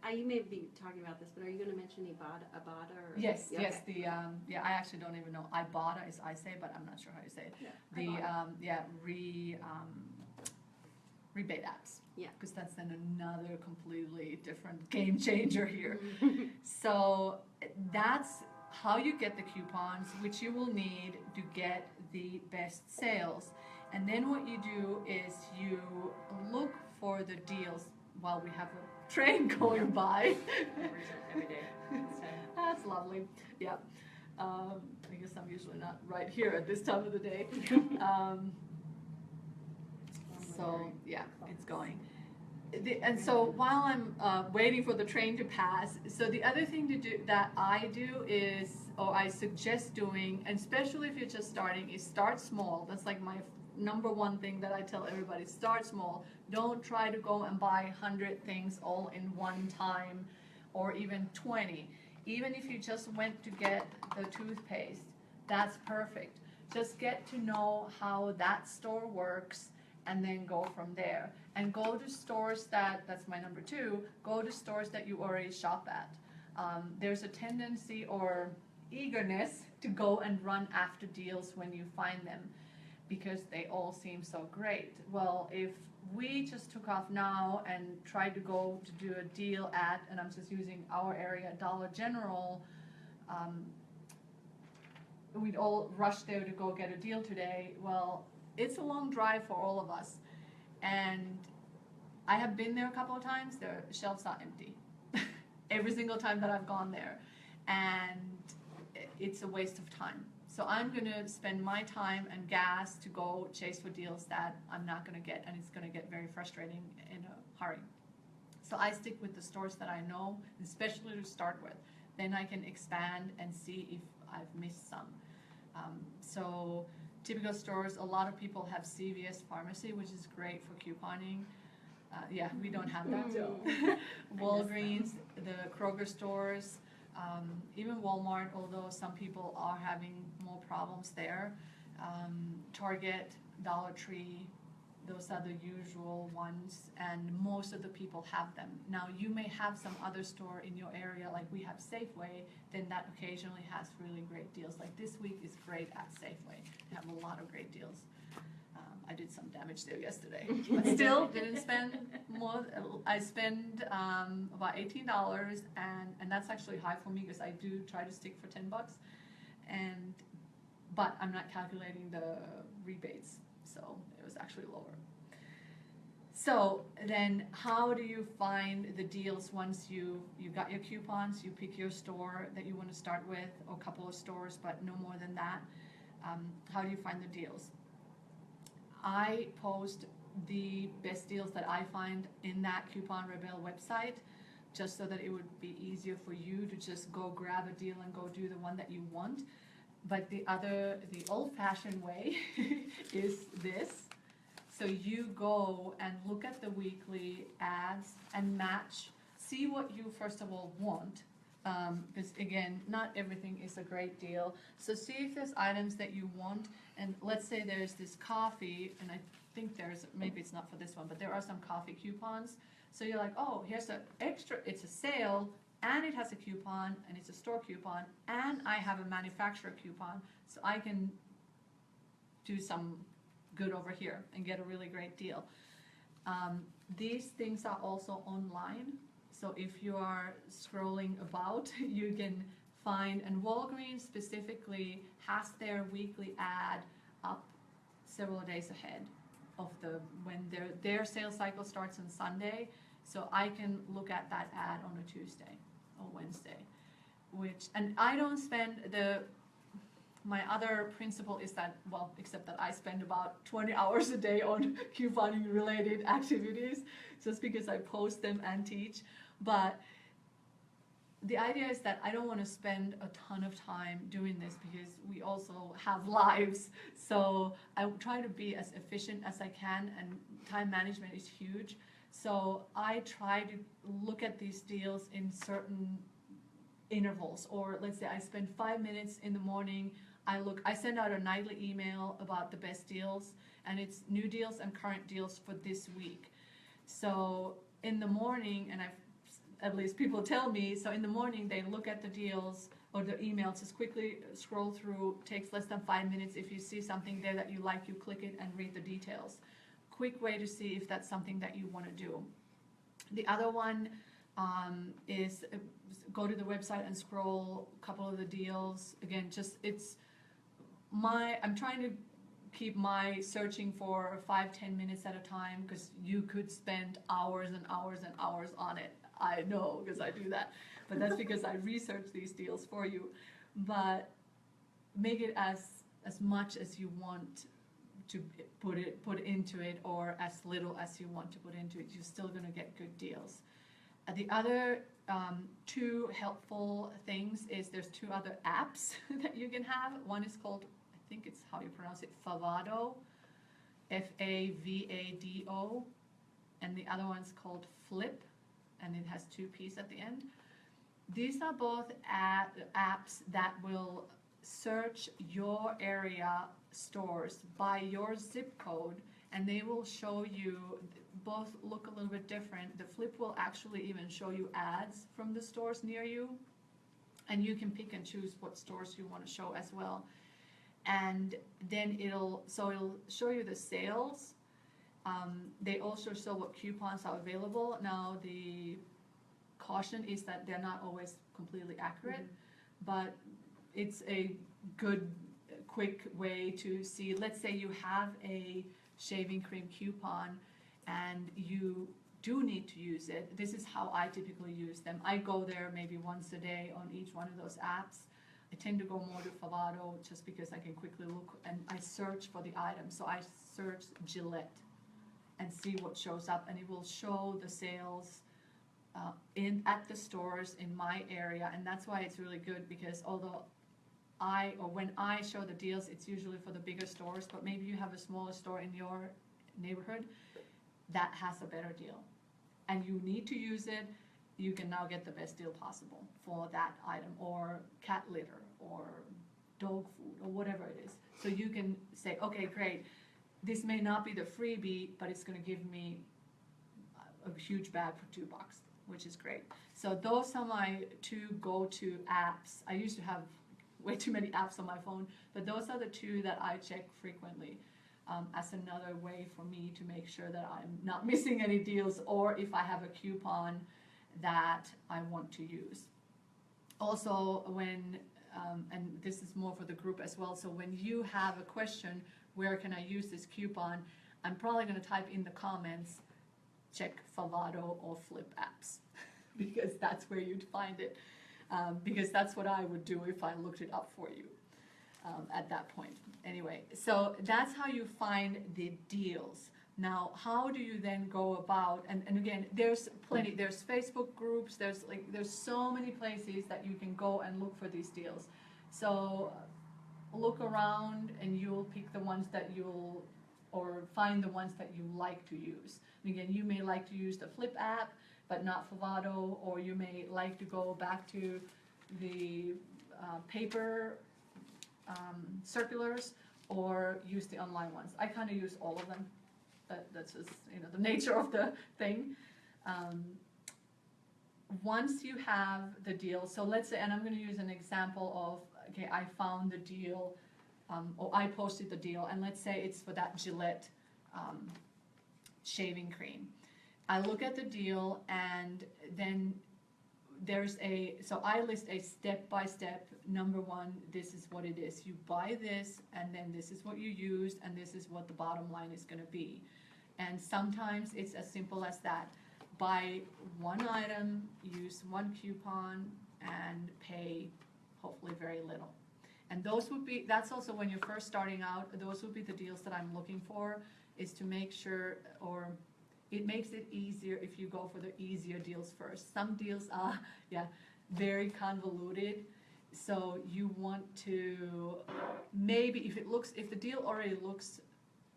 Speaker 6: You may be talking about this, but are you going to mention Ibotta or?
Speaker 3: Yes,
Speaker 6: Yeah,
Speaker 3: yes,
Speaker 6: okay.
Speaker 3: I actually don't even know. Ibotta is I say, but I'm not sure how you say it.
Speaker 6: Yeah,
Speaker 3: Rebate apps.
Speaker 6: Yeah.
Speaker 3: Because that's then another completely different game changer here. So that's how you get the coupons, which you will need to get the best sales. And then what you do is you look for the deals while we have a train going by.
Speaker 2: Every day.
Speaker 3: That's lovely. Yeah. I guess I'm usually not right here at this time of the day. So yeah, it's going. And so while I'm waiting for the train to pass, so the other thing to do that I do is, or I suggest doing, and especially if you're just starting, is start small. That's like my number one thing that I tell everybody: start small. Don't try to go and buy 100 things all in one time, or even 20. Even if you just went to get the toothpaste, that's perfect. Just get to know how that store works, and then go from there. And go to stores that's my number 2, go to stores that you already shop at. There's a tendency or eagerness to go and run after deals when you find them because they all seem so great. Well, if we just took off now and tried to go to do a deal at, and I'm just using our area, Dollar General, we'd all rush there to go get a deal today. Well, it's a long drive for all of us. And I have been there a couple of times, the shelves are empty. Every single time that I've gone there. And it's a waste of time. So I'm gonna spend my time and gas to go chase for deals that I'm not gonna get, and it's gonna get very frustrating in a hurry. So I stick with the stores that I know, especially to start with. Then I can expand and see if I've missed some. So typical stores, a lot of people have CVS Pharmacy, which is great for couponing. Yeah, we don't have that. Walgreens, the Kroger stores, even Walmart, although some people are having more problems there. Target, Dollar Tree, those are the usual ones, and most of the people have them. Now, you may have some other store in your area, like we have Safeway, then that occasionally has really great deals. Like this week is great at Safeway. They have a lot of great deals. I did some damage there yesterday, but still didn't spend more. I spend about $18, and that's actually high for me because I do try to stick for $10, but I'm not calculating the rebates, so it was actually lower. So then how do you find the deals once you got your coupons, you pick your store that you want to start with, or a couple of stores, but no more than that? How do you find the deals? I post the best deals that I find in that Coupon Rebel website, just so that it would be easier for you to just go grab a deal and go do the one that you want. But the old-fashioned way is this. So you go and look at the weekly ads and match, see what you first of all want. Because again, not everything is a great deal. So see if there's items that you want, and let's say there's this coffee, and I think maybe it's not for this one, but there are some coffee coupons. So you're like, oh, here's an extra, it's a sale, and it has a coupon, and it's a store coupon, and I have a manufacturer coupon, so I can do some good over here and get a really great deal. These things are also online. So if you are scrolling about, you can find, and Walgreens specifically has their weekly ad up several days ahead of when their sales cycle starts on Sunday. So I can look at that ad on a Tuesday or Wednesday, and I don't spend my other principle is that, well, except that I spend about 20 hours a day on couponing related activities, just because I post them and teach. But the idea is that I don't want to spend a ton of time doing this because we also have lives. So I try to be as efficient as I can, and time management is huge. So I try to look at these deals in certain intervals, or let's say I spend 5 minutes in the morning. I send out a nightly email about the best deals, and it's new deals and current deals for this week. So in the morning, and at least people tell me, so in the morning they look at the deals or the emails, just quickly scroll through, takes less than 5 minutes. If you see something there that you like, you click it and read the details. Quick way to see if that's something that you want to do. The other one is go to the website and scroll a couple of the deals. Again, I'm trying to keep my searching for 5-10 minutes at a time, because you could spend hours and hours and hours on it. I know, because I do that, but that's because I research these deals for you. But make it as much as you want to put into it, or as little as you want to put into it. You're still going to get good deals. The other two helpful things is there's two other apps that you can have. One is called, I think it's how you pronounce it, Favado, F-A-V-A-D-O, and the other one's called Flip, and it has two P's at the end. These are both apps that will search your area stores by your zip code, and they will show you, both look a little bit different. The Flip will actually even show you ads from the stores near you, and you can pick and choose what stores you want to show as well. And then it'll show you the sales. They also show what coupons are available. Now the caution is that they're not always completely accurate, but it's a good quick way to see. Let's say you have a shaving cream coupon and you do need to use it. This is how I typically use them. I go there maybe once a day on each one of those apps. I tend to go more to Favado just because I can quickly look, and I search for the item. So I search Gillette and see what shows up, and it will show the sales at the stores in my area. And that's why it's really good, because when I show the deals, it's usually for the bigger stores, but maybe you have a smaller store in your neighborhood that has a better deal and you need to use it. You can now get the best deal possible for that item, or cat litter or dog food or whatever it is. So you can say, okay, great, this may not be the freebie, but it's going to give me a huge bag for $2, which is great. So those are my two go-to apps. I used to have way too many apps on my phone, but those are the two that I check frequently as another way for me to make sure that I'm not missing any deals, or if I have a coupon that I want to use. Also, when, and this is more for the group as well, so when you have a question, where can I use this coupon, I'm probably going to type in the comments, check Favado or Flip apps, because that's where you'd find it, because that's what I would do if I looked it up for you at that point. Anyway, so that's how you find the deals. Now, how do you then go about, and again, there's plenty, there's Facebook groups, there's so many places that you can go and look for these deals. So look around and you'll pick the ones that or find the ones that you like to use. And again, you may like to use the Flip app, but not Favado, or you may like to go back to the paper circulars, or use the online ones. I kind of use all of them. That's just, the nature of the thing. Once you have the deal, so let's say, and I'm going to use an example of, okay, I found the deal, or I posted the deal, and let's say it's for that Gillette shaving cream. I look at the deal, and then so I list a step-by-step, number one, this is what it is. You buy this, and then this is what you used, and this is what the bottom line is gonna be. And sometimes it's as simple as that. Buy one item, use one coupon, and pay hopefully very little. And that's also when you're first starting out, those would be the deals that I'm looking for, is to make sure, or it makes it easier if you go for the easier deals first. Some deals are, very convoluted. So you want to, maybe if the deal already looks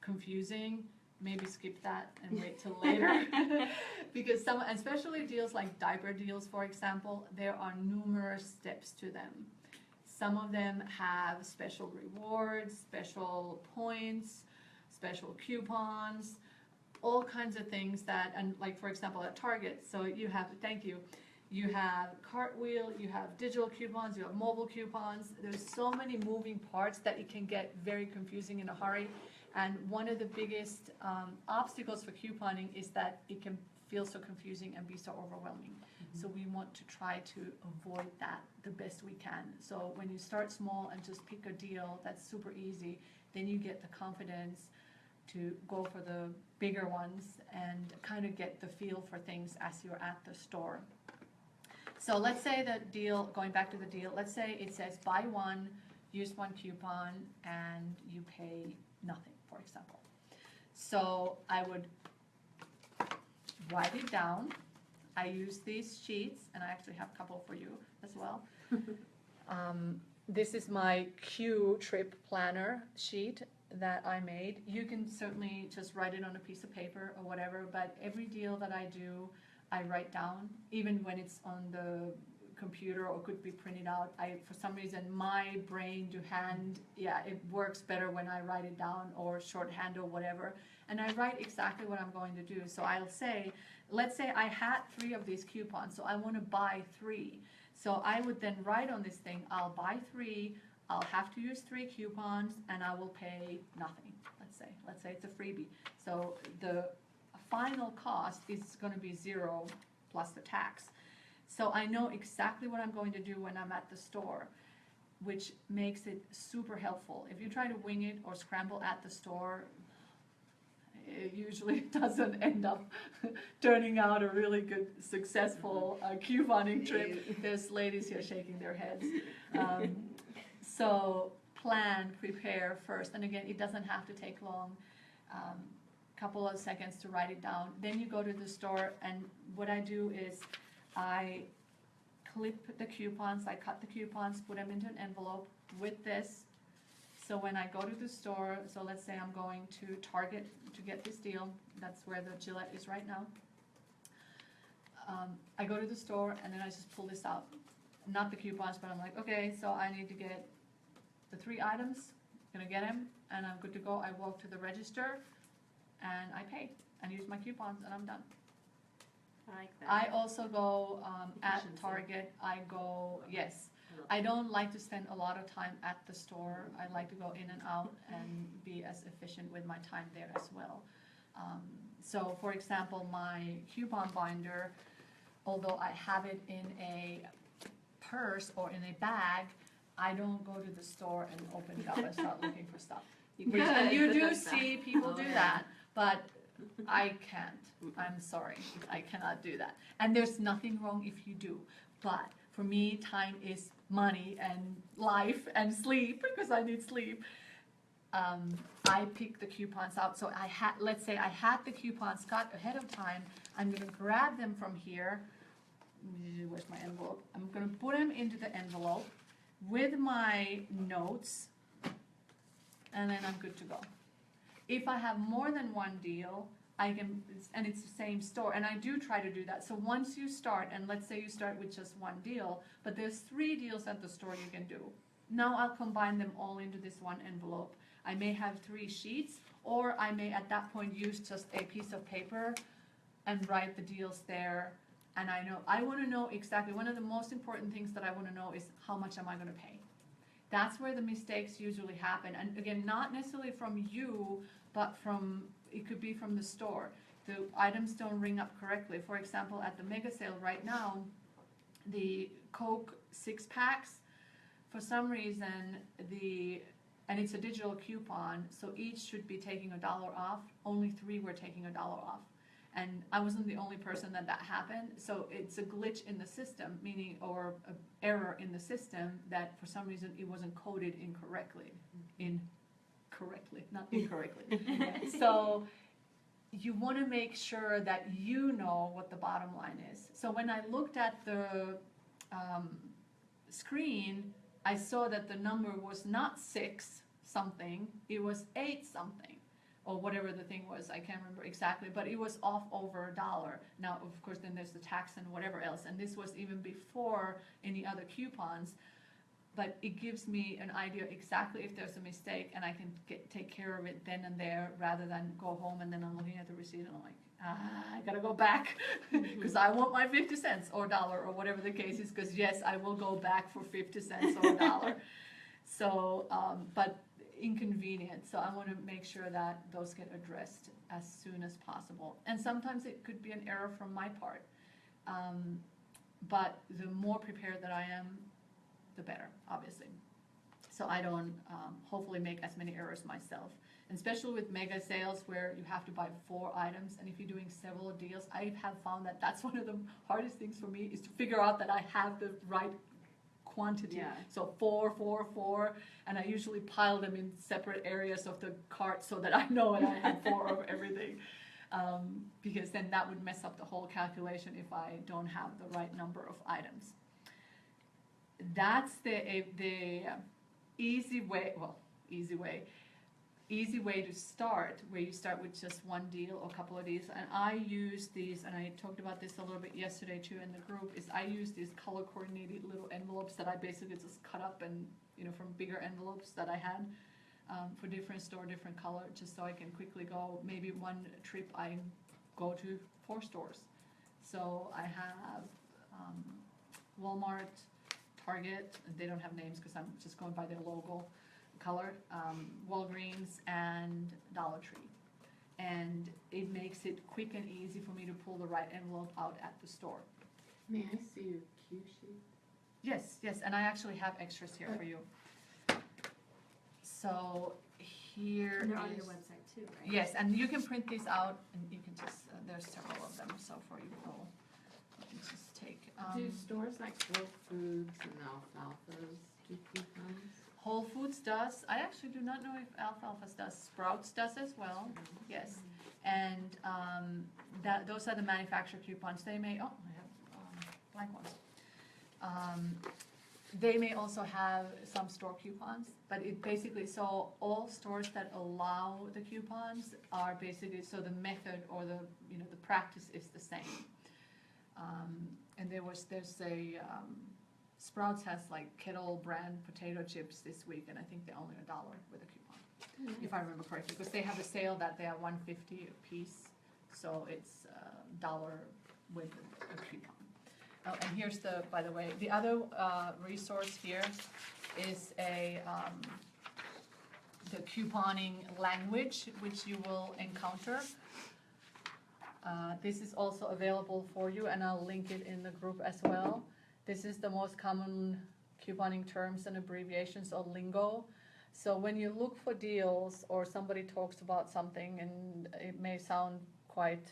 Speaker 3: confusing, maybe skip that and wait till later. Because especially deals like diaper deals, for example, there are numerous steps to them. Some of them have special rewards, special points, special coupons, all kinds of things and like for example at Target, so you have Cartwheel, you have digital coupons, you have mobile coupons. There's so many moving parts that it can get very confusing in a hurry. And one of the biggest obstacles for couponing is that it can feel so confusing and be so overwhelming. Mm-hmm. So we want to try to avoid that the best we can. So when you start small and just pick a deal that's super easy, then you get the confidence to go for the bigger ones and kind of get the feel for things as you're at the store. So let's say the deal, going back to the deal, let's say it says buy one, use one coupon, and you pay nothing, for example. So I would write it down. I use these sheets, and I actually have a couple for you as well. This is my Q trip planner sheet that I made. You can certainly just write it on a piece of paper or whatever, but every deal that I do, I write down, even when it's on the computer or could be printed out. For some reason, my brain to hand, it works better when I write it down or shorthand or whatever. And I write exactly what I'm going to do. So I'll say, let's say I had 3 of these coupons, so I want to buy 3. So I would then write on this thing, I'll buy 3, I'll have to use 3 coupons, and I will pay nothing, let's say it's a freebie. So the final cost is going to be 0 plus the tax. So I know exactly what I'm going to do when I'm at the store, which makes it super helpful. If you try to wing it or scramble at the store, it usually doesn't end up turning out a really good, successful couponing trip. There's ladies here shaking their heads. So plan, prepare first. And again, it doesn't have to take long. Couple of seconds to write it down. Then you go to the store, and what I do is I clip the coupons, I cut the coupons, put them into an envelope with this. So when I go to the store, so let's say I'm going to Target to get this deal, that's where the Gillette is right now. I go to the store and then I just pull this out. Not the coupons, but I'm like, okay, so I need to get the 3 items, I'm gonna get them, and I'm good to go. I walk to the register and I pay and use my coupons and I'm done.
Speaker 6: I like that.
Speaker 3: I also go at
Speaker 6: Efficiency.
Speaker 3: Target, I don't like to spend a lot of time at the store. I like to go in and out and be as efficient with my time there as well. So for example, my coupon binder, although I have it in a purse or in a bag, I don't go to the store and open it up and start looking for stuff. And you do see people do that, but I can't. I'm sorry, I cannot do that. And there's nothing wrong if you do. But for me, time is money and life and sleep, because I need sleep. I pick the coupons out. So let's say I had the coupons cut ahead of time. I'm gonna grab them from here. Where's my envelope? I'm gonna put them into the envelope with my notes, and then I'm good to go. If I have more than one deal, and it's the same store, and I do try to do that. So once you start, and let's say you start with just one deal, but there's 3 deals at the store you can do. Now I'll combine them all into this one envelope. I may have 3 sheets, or I may at that point use just a piece of paper and write the deals there. And I want to know exactly, one of the most important things that I want to know is how much am I going to pay? That's where the mistakes usually happen. And again, not necessarily from you, but it could be from the store. The items don't ring up correctly. For example, at the mega sale right now, the Coke 6-packs, for some reason, and it's a digital coupon, so each should be taking $1 off. Only 3 were taking $1 off. And I wasn't the only person that happened, so it's a glitch in the system, meaning, or an error in the system, that for some reason it wasn't coded incorrectly. Not incorrectly. So you want to make sure that you know what the bottom line is. So when I looked at the screen, I saw that the number was not 6 something, it was 8 something, or whatever the thing was. I can't remember exactly, but it was off over $1. Now, of course, then there's the tax and whatever else, and this was even before any other coupons. But it gives me an idea exactly if there's a mistake, and I can take care of it then and there, rather than go home and then I'm looking at the receipt and I'm like, I gotta go back because I want my 50 cents or $1 or whatever the case is, because yes, I will go back for 50 cents or $1. So, but inconvenient. So I want to make sure that those get addressed as soon as possible. And sometimes it could be an error from my part. But the more prepared that I am, the better, obviously. So I don't hopefully make as many errors myself. And especially with mega sales where you have to buy 4 items, and if you're doing several deals, I have found that that's one of the hardest things for me, is to figure out that I have the right quantity.
Speaker 2: Yeah.
Speaker 3: So 4, 4, 4, and I usually pile them in separate areas of the cart so that I know that I have 4 of everything. Because then that would mess up the whole calculation if I don't have the right number of items. That's the easy way to start, where you start with just one deal or a couple of deals. And I use these, and I talked about this a little bit yesterday too in the group, is I use these color coordinated little envelopes that I basically just cut up and, from bigger envelopes that I had for different store, different color, just so I can quickly go. Maybe one trip I go to 4 stores. So I have Walmart, Target, they don't have names because I'm just going by their logo color, Walgreens, and Dollar Tree. And it makes it quick and easy for me to pull the right envelope out at the store.
Speaker 5: May I see your cue sheet?
Speaker 3: Yes, and I actually have extras here for you. So here
Speaker 2: And they're on your
Speaker 3: is-
Speaker 2: website too, right?
Speaker 3: Yes, and you can print these out, and you can just, there's several of them, so for you all, you can just take.
Speaker 5: Do stores like Whole Foods and Alfalfa's do coupons?
Speaker 3: Whole Foods does. I actually do not know if Alfalfa's does. Sprouts does as well. Yes, and those are the manufacturer coupons. They may. Oh, I have blank ones. They may also have some store coupons, but it basically, so all stores that allow the coupons are basically, so the method or the practice is the same. And there's a Sprouts has like Kettle brand potato chips this week, and I think they're only $1 with a coupon, if I remember correctly, because they have a sale that they are $1.50 a piece, so it's $1 with a coupon. Oh, and here's by the way, the other resource here is the couponing language, which you will encounter. This is also available for you, and I'll link it in the group as well. This is the most common couponing terms and abbreviations, or lingo. So when you look for deals or somebody talks about something, and it may sound quite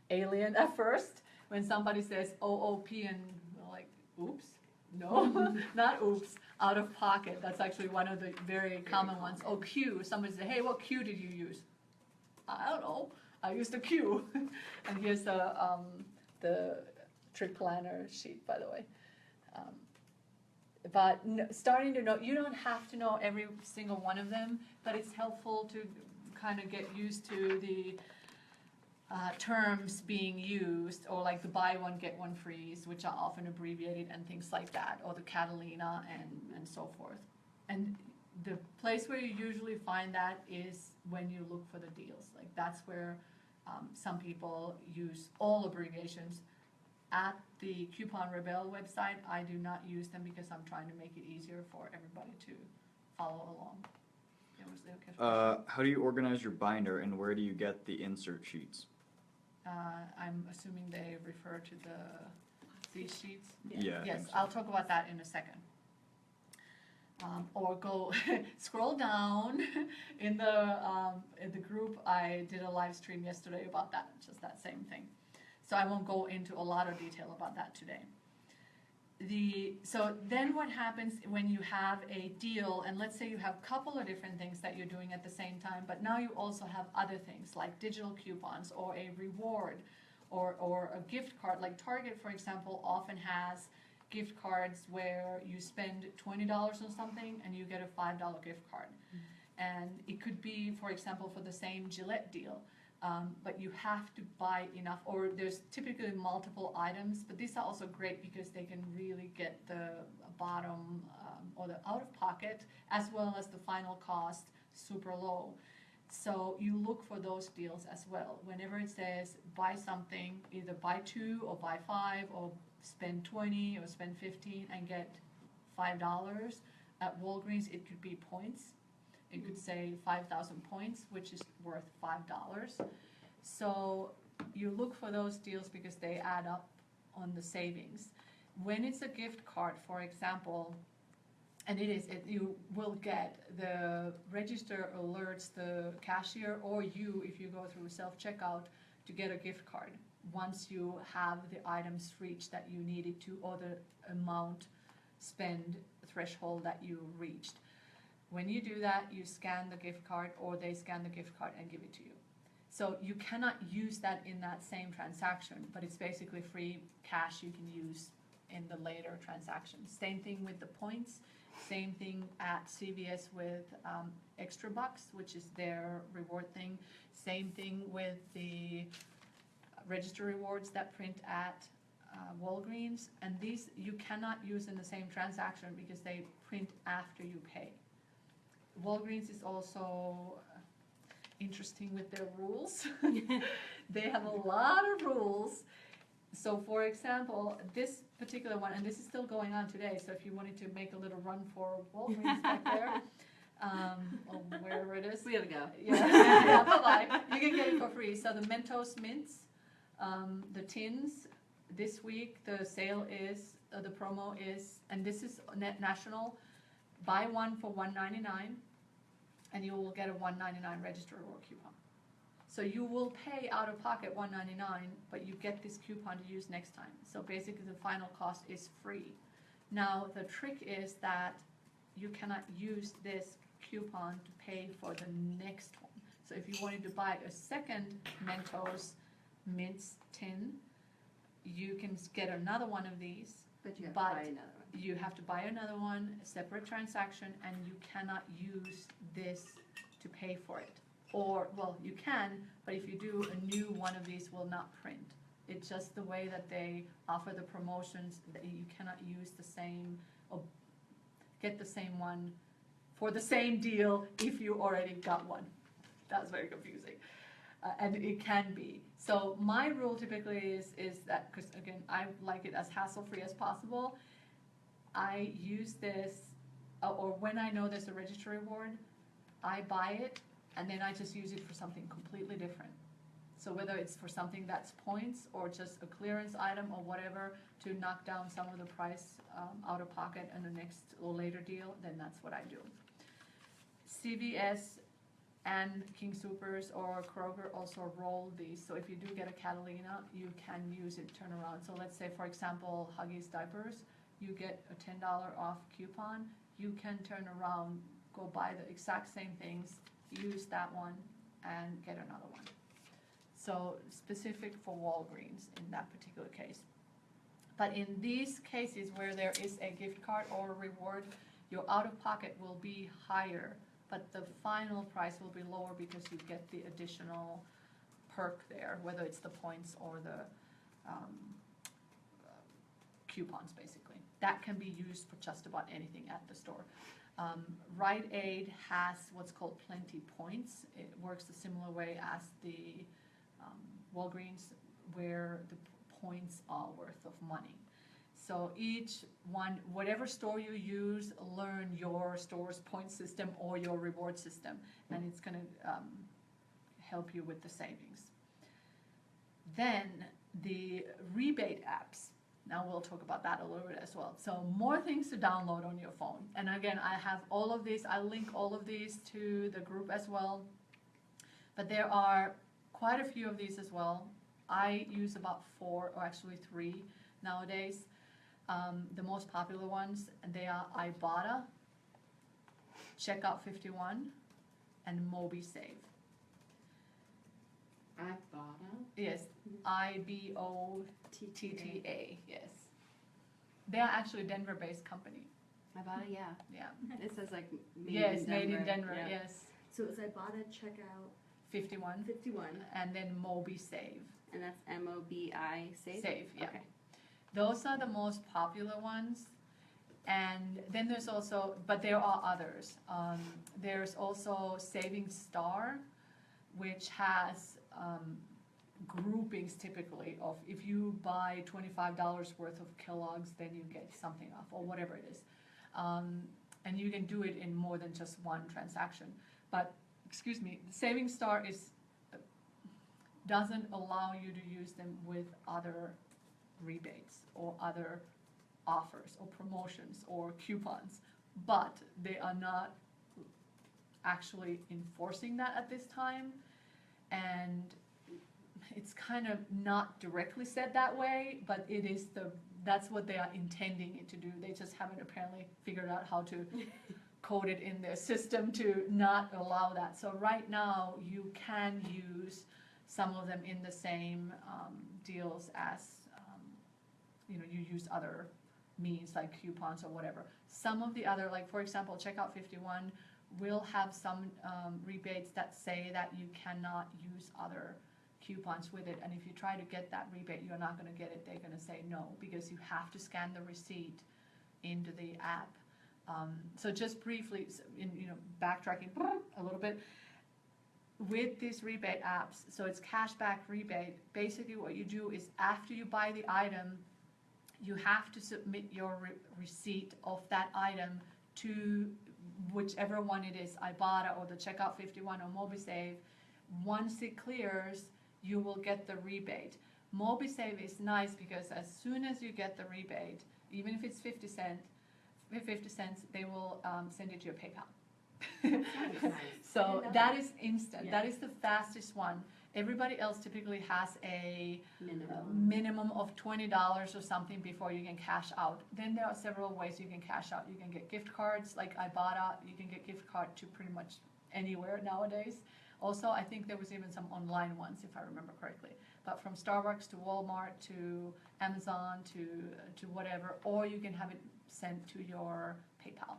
Speaker 3: alien at first, when somebody says OOP and we're like, oops, no, not oops, out of pocket. That's actually one of the very common ones. Oh, Q, somebody said, hey, what Q did you use? I don't know, I used a Q. And here's the trip planner sheet, by the way. But starting to know, you don't have to know every single one of them, but it's helpful to kind of get used to the terms being used, or like the buy one, get one free, which are often abbreviated, and things like that, or the Catalina and so forth. And the place where you usually find that is when you look for the deals. Like that's where some people use all abbreviations. At the Coupon Rebel website, I do not use them because I'm trying to make it easier for everybody to follow along.
Speaker 1: How do you organize your binder, and where do you get the insert sheets?
Speaker 3: I'm assuming they refer to the these sheets?
Speaker 1: Yeah. I
Speaker 3: Yes,
Speaker 1: think so.
Speaker 3: I'll talk about that in a second. Or go scroll down in the group. I did a live stream yesterday about that, just that same thing. So I won't go into a lot of detail about that today. So then what happens when you have a deal, and let's say you have a couple of different things that you're doing at the same time, but now you also have other things like digital coupons or a reward or a gift card. Like Target, for example, often has gift cards where you spend $20 on something and you get a $5 gift card. And it could be, for example, for the same Gillette deal. But you have to buy enough, or there's typically multiple items, but these are also great because they can really get the bottom or the out of pocket as well as the final cost super low. So you look for those deals as well. Whenever it says buy something, either buy 2 or buy 5 or spend 20 or spend 15 and get $5 at Walgreens, it could be points. It could say 5,000 points, which is worth $5. So you look for those deals because they add up on the savings. When it's a gift card, for example, and you will get the register alerts the cashier or you, if you go through self-checkout, to get a gift card once you have the items reached that you needed to, or the amount spend threshold that you reached. When you do that, you scan the gift card or they scan the gift card and give it to you. So you cannot use that in that same transaction, but it's basically free cash you can use in the later transaction. Same thing with the points, same thing at CVS with Extra Bucks, which is their reward thing. Same thing with the register rewards that print at Walgreens. And these you cannot use in the same transaction because they print after you pay. Walgreens is also interesting with their rules. They have a lot of rules. So for example, this particular one, and this is still going on today, so if you wanted to make a little run for Walgreens back there, or wherever it is.
Speaker 6: We gotta go.
Speaker 3: Yeah, bye-bye. You can get it for free. So the Mentos mints, the tins, this week the sale is, the promo is, and this is national, buy one for $1.99, and you will get a $1.99 register reward coupon. So you will pay out of pocket $1.99, but you get this coupon to use next time. So basically the final cost is free. Now the trick is that you cannot use this coupon to pay for the next one. So if you wanted to buy a second Mentos mints tin, you can get another one of these.
Speaker 6: But you have to
Speaker 3: But
Speaker 6: buy another one.
Speaker 3: you have to buy another one, a separate transaction, and you cannot use this to pay for it. Or, well, you can, but if you do, a new one of these will not print. It's just the way that they offer the promotions, that you cannot use the same, or get the same one for the same deal if you already got one. That's very confusing. And it can be. So my rule typically is that, because again, I like it as hassle-free as possible. I use this, or when I know there's a register reward, I buy it, and then I just use it for something completely different. So whether it's for something that's points, or just a clearance item, or whatever, to knock down some of the price out of pocket in the next or later deal, then that's what I do. CVS and King Soopers or Kroger also roll these. So if you do get a Catalina, you can use it, turn around. So let's say, for example, Huggies diapers, you get a $10 off coupon. You can turn around, go buy the exact same things, use that one, and get another one. So specific for Walgreens in that particular case. But in these cases where there is a gift card or a reward, your out-of-pocket will be higher, but the final price will be lower because you get the additional perk there, whether it's the points or the coupons, basically. That can be used for just about anything at the store. Rite Aid has what's called Plenty Points. It works a similar way as the Walgreens, where the points are worth of money. So each one, whatever store you use, learn your store's point system or your reward system, and it's going to help you with the savings. Then the rebate apps. Now we'll talk about that a little bit as well. So more things to download on your phone. And again, I have all of these. I'll link all of these to the group as well. But there are quite a few of these as well. I use about 4 or actually 3 nowadays. The most popular ones, they are Ibotta, Checkout 51, and MobiSave.
Speaker 5: Ibotta?
Speaker 3: Yes, IBOTTA, yes. They are actually a Denver-based company.
Speaker 6: Ibotta, yeah.
Speaker 3: Yeah.
Speaker 6: It says like made
Speaker 3: Yes,
Speaker 6: in Denver.
Speaker 3: made in Denver,
Speaker 6: Yeah.
Speaker 3: yes.
Speaker 2: So it was Ibotta checkout
Speaker 3: 51,
Speaker 2: 51,
Speaker 3: and then MobiSave.
Speaker 6: and that's MOBI save?
Speaker 3: Save, yeah.
Speaker 6: Okay.
Speaker 3: Those are the most popular ones. And then there's also, but there are others. There's also Saving Star, which has groupings typically of if you buy $25 worth of Kellogg's, then you get something off, or whatever it is. And you can do it in more than just one transaction. But, excuse me, Saving Star doesn't allow you to use them with other rebates or other offers or promotions or coupons, but they are not actually enforcing that at this time, and it's kind of not directly said that way, but it is that's what they are intending it to do. They just haven't apparently figured out how to code it in their system to not allow that. So right now you can use some of them in the same deals as you use other means like coupons or whatever. Some of the other, like for example, Checkout 51 will have some rebates that say that you cannot use other coupons with it, and if you try to get that rebate, you're not going to get it. They're going to say no, because you have to scan the receipt into the app. So just briefly, backtracking a little bit, with these rebate apps, so it's cashback rebate, basically what you do is after you buy the item, you have to submit your receipt of that item to whichever one it is, Ibotta or the Checkout 51 or MobiSave. Once it clears, you will get the rebate. MobiSave is nice because as soon as you get the rebate, even if it's 50 cents, they will send it to your PayPal. So that is instant.
Speaker 6: Yeah.
Speaker 3: That is the fastest one. Everybody else typically has a minimum of $20 or something before you can cash out. Then there are several ways you can cash out. You can get gift cards like Ibotta. You can get gift card to pretty much anywhere nowadays. Also, I think there was even some online ones, if I remember correctly. But from Starbucks to Walmart to Amazon to whatever, or you can have it sent to your PayPal.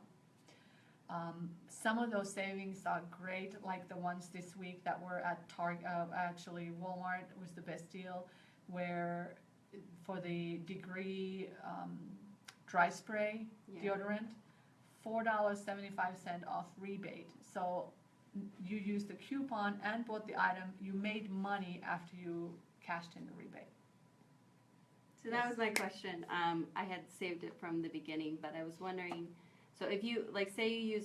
Speaker 3: Some of those savings are great, like the ones this week that were at Target. Actually, Walmart was the best deal, where for the Degree dry spray deodorant, $4.75 off rebate. So you used the coupon and bought the item. You made money after you cashed in the rebate.
Speaker 6: So that was my question. I had saved it from the beginning, but I was wondering, so if you, like, say you use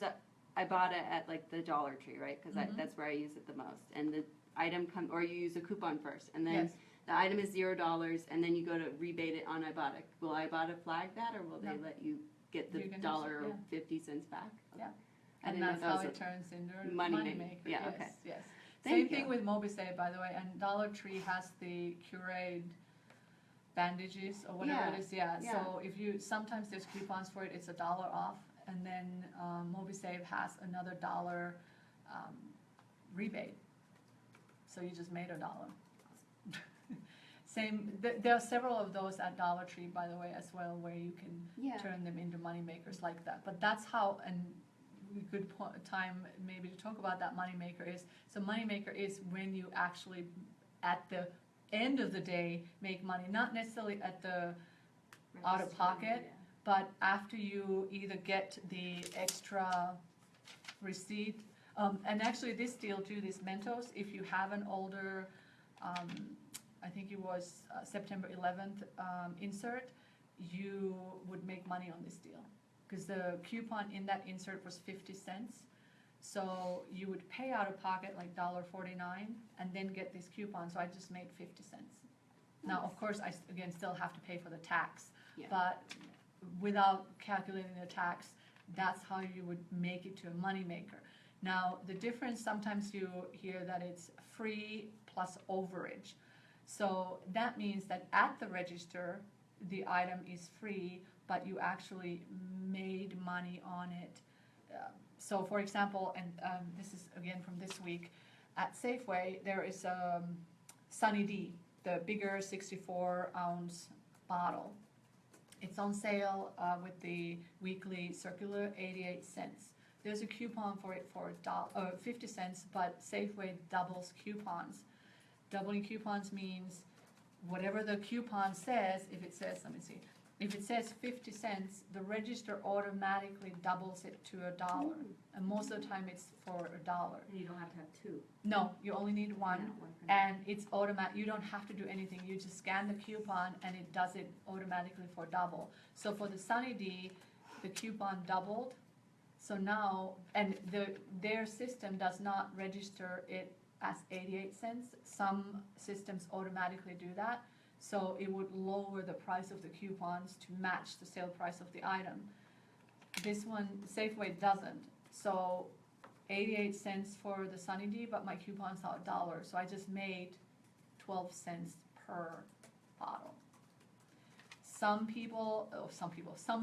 Speaker 6: Ibotta at, like, the Dollar Tree, right? Because that's where I use it the most. And the item or you use a coupon first, and then the item is $0, and then you go to rebate it on Ibotta. Will Ibotta flag that, or will they let you get the $1 or 50 cents back?
Speaker 3: Yeah.
Speaker 6: I
Speaker 3: And
Speaker 6: didn't know
Speaker 3: that's
Speaker 6: that
Speaker 3: how
Speaker 6: was
Speaker 3: it turns into
Speaker 6: money
Speaker 3: money
Speaker 6: maker.
Speaker 3: maker.
Speaker 6: Yeah,
Speaker 3: Yes,
Speaker 6: okay.
Speaker 3: yes.
Speaker 6: Thank
Speaker 3: Same
Speaker 6: you.
Speaker 3: thing with MobiSave, by the way, and Dollar Tree has the Curate bandages or whatever it is. Yeah. So if you sometimes there's coupons for it, it's $1 off, and then MobiSave has another $1 rebate. So you just made $1. Same. There are several of those at Dollar Tree, by the way, as well, where you can turn them into money makers like that. But that's how and a good time maybe to talk about that moneymaker is. So moneymaker is when you actually at the end of the day make money, not necessarily at the out of pocket, but after you either get the extra receipt. And actually this deal too, this Mentos, if you have an older, I think it was September 11th insert, you would make money on this deal. Because the coupon in that insert was 50 cents. So you would pay out of pocket like $1.49 and then get this coupon. So I just made 50 cents. Now, of course, again, still have to pay for the tax,
Speaker 6: Yeah.
Speaker 3: but without calculating the tax, that's how you would make it to a moneymaker. Now, the difference, sometimes you hear that it's free plus overage. So that means that at the register, the item is free, but you actually made money on it. So for example, and this is again from this week, at Safeway, there is Sunny D, the bigger 64-ounce bottle. It's on sale with the weekly circular, 88 cents. There's a coupon for it for 50 cents, but Safeway doubles coupons. Doubling coupons means whatever the coupon says, if it says, let me see, if it says 50 cents, the register automatically doubles it to $1. And most of the time it's for $1.
Speaker 2: And you don't have to have two.
Speaker 3: No, you only need one.
Speaker 2: Yeah, one for
Speaker 3: And it's automatic. You don't have to do anything. You just scan the coupon and it does it automatically for double. So for the Sunny D, the coupon doubled. So now, and their system does not register it as 88 cents. Some systems automatically do that. So it would lower the price of the coupons to match the sale price of the item. This one, Safeway doesn't. So 88 cents for the Sunny D, but my coupon's are $1. So I just made 12 cents per bottle. Some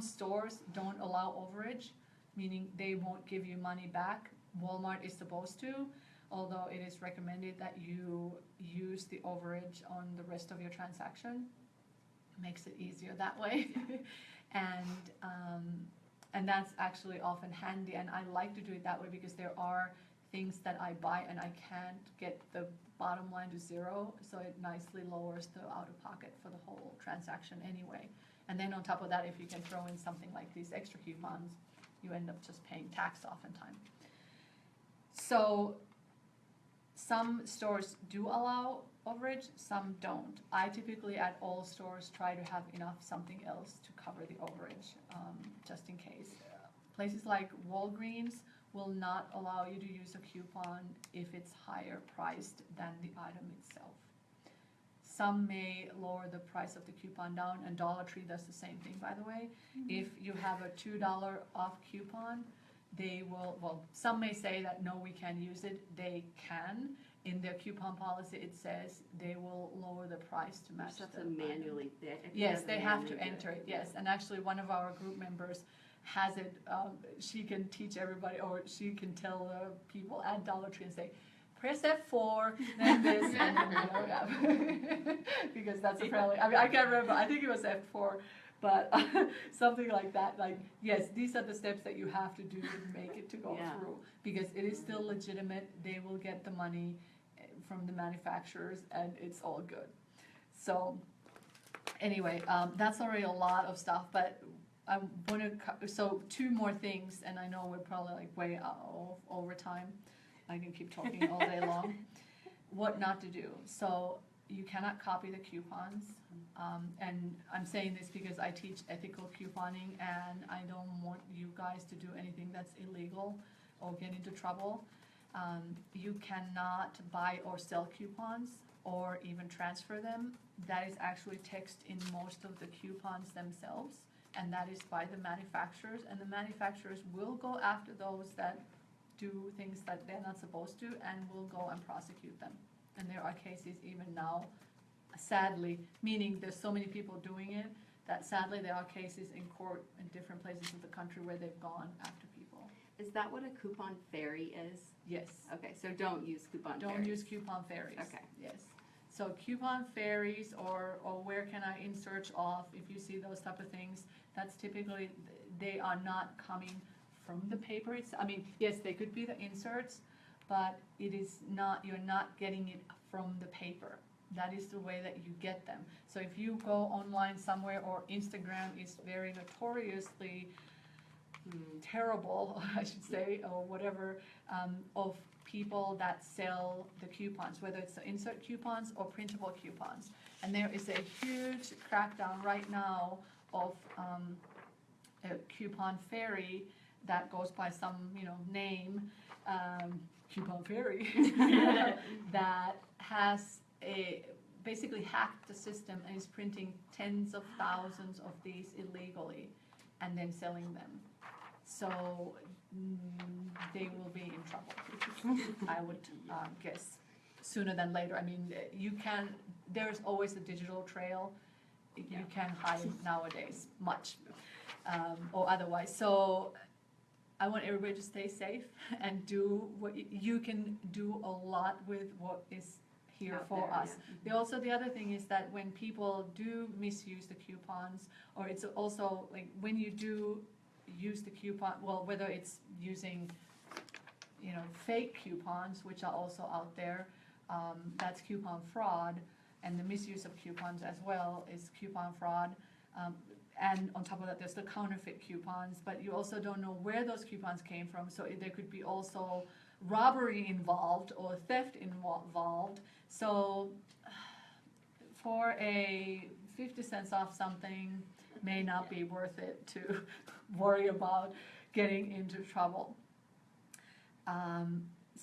Speaker 3: stores don't allow overage, meaning they won't give you money back. Walmart is supposed to, although it is recommended that you use the overage on the rest of your transaction. Makes it easier that way. And that's actually often handy, and I like to do it that way because there are things that I buy and I can't get the bottom line to zero, so it nicely lowers the out-of-pocket for the whole transaction anyway. And then on top of that, if you can throw in something like these extra coupons, you end up just paying tax oftentimes. So some stores do allow overage, some don't. I typically at all stores try to have enough something else to cover the overage, just in case. Places like Walgreens will not allow you to use a coupon if it's higher priced than the item itself. Some may lower the price of the coupon down, and Dollar Tree does the same thing, by the way. If you have a $2 off coupon, they will, well, some may say that no, we can't use it. They can. In their coupon policy, it says they will lower the price to match
Speaker 6: You just
Speaker 3: the
Speaker 6: have to
Speaker 3: item.
Speaker 6: manually.
Speaker 3: Yes, they have to enter it, yes. And actually, one of our group members has it, she can teach everybody, or she can tell people at Dollar Tree and say, press F4, then this, and then, yeah. Because that's apparently, I mean, I can't remember, I think it was F4, but something like that, like, yes, these are the steps that you have to do to make it to go through, because it is still legitimate, they will get the money from the manufacturers, and it's all good. So, anyway, that's already a lot of stuff, but I want to, so 2 more things, and I know we're probably like way over time. I can keep talking all day long. What not to do. So you cannot copy the coupons. And I'm saying this because I teach ethical couponing, and I don't want you guys to do anything that's illegal or get into trouble. You cannot buy or sell coupons or even transfer them. That is actually text in most of the coupons themselves, and that is by the manufacturers, and the manufacturers will go after those that do things that they're not supposed to, and will go and prosecute them. And there are cases even now, sadly, meaning there's so many people doing it, that sadly there are cases in court in different places of the country where they've gone after people.
Speaker 6: Is that what a coupon fairy is?
Speaker 3: Yes.
Speaker 6: Okay, so don't use coupon fairies.
Speaker 3: Don't use coupon fairies.
Speaker 6: Okay.
Speaker 3: Yes. So coupon fairies, or where can I insert off, if you see those type of things, that's typically, they are not coming from the paper. I mean, yes, they could be the inserts, but it is not, you're not getting it from the paper. That is the way that you get them. So if you go online somewhere, or Instagram is very notoriously terrible, I should say, or whatever, of people that sell the coupons, whether it's the insert coupons or printable coupons. And there is a huge crackdown right now of a coupon fairy that goes by some, name, coupon fairy, that has basically hacked the system and is printing tens of thousands of these illegally and then selling them. So they will be in trouble, I would guess, sooner than later. I mean, there's always a digital trail. You can hide nowadays much, or otherwise. So I want everybody to stay safe and do what you can do a lot with what is here
Speaker 2: Out
Speaker 3: for
Speaker 2: there,
Speaker 3: us. The other thing is that when people do misuse the coupons, or it's also like when you do use the coupon, well, whether it's using, fake coupons, which are also out there, that's coupon fraud, and the misuse of coupons as well is coupon fraud. And on top of that, there's the counterfeit coupons, but you also don't know where those coupons came from, so there could be also robbery involved or theft involved. So for a 50 cents off something may not be worth it to worry about getting into trouble.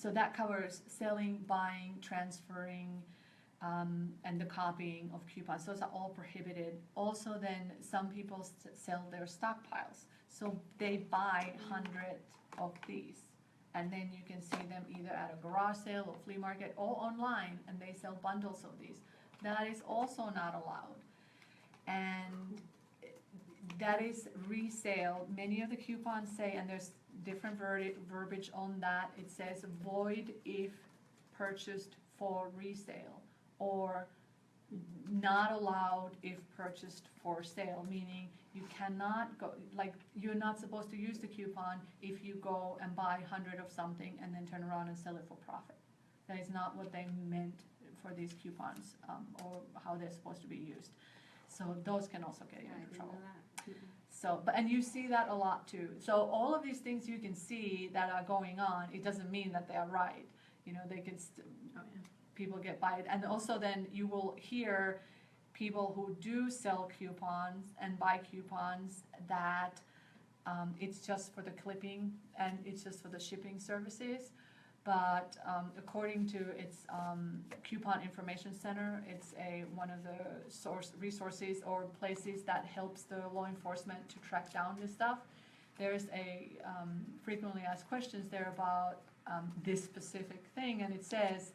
Speaker 3: So that covers selling, buying, transferring, and the copying of coupons. Those are all prohibited. Also then, some people sell their stockpiles. So they buy 100 of these, and then you can see them either at a garage sale or flea market or online, and they sell bundles of these. That is also not allowed. And that is resale. Many of the coupons say, and there's different verbiage on that, it says void if purchased for resale, or not allowed if purchased for sale, meaning you cannot go, like, you're not supposed to use the coupon if you go and buy 100 of something and then turn around and sell it for profit. That is not what they meant for these coupons, or how they're supposed to be used. So those can also get you into trouble. So, and you see that a lot too. So all of these things you can see that are going on, it doesn't mean that they are right. They can people get by it. And also then you will hear people who do sell coupons and buy coupons that it's just for the clipping and it's just for the shipping services. But according to its Coupon Information Center, it's one of the resources or places that helps the law enforcement to track down this stuff. There's a frequently asked questions there about this specific thing, and it says,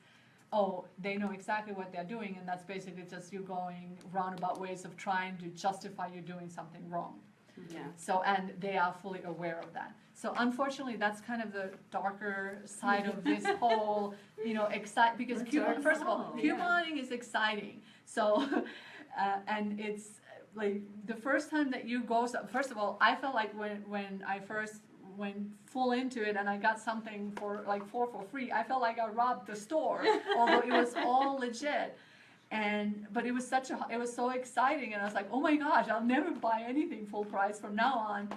Speaker 3: oh, they know exactly what they're doing, and that's basically just you going roundabout ways of trying to justify you doing something wrong.
Speaker 6: Yeah.
Speaker 3: So, and they are fully aware of that. So unfortunately, that's kind of the darker side of this whole, because first of all, couponing is exciting. So, and it's like the first time that you go, first of all, I felt like when I first went full into it and I got something for like 4 for free, I felt like I robbed the store, although it was all legit. But it was so exciting, and I was like, oh my gosh, I'll never buy anything full price from now on.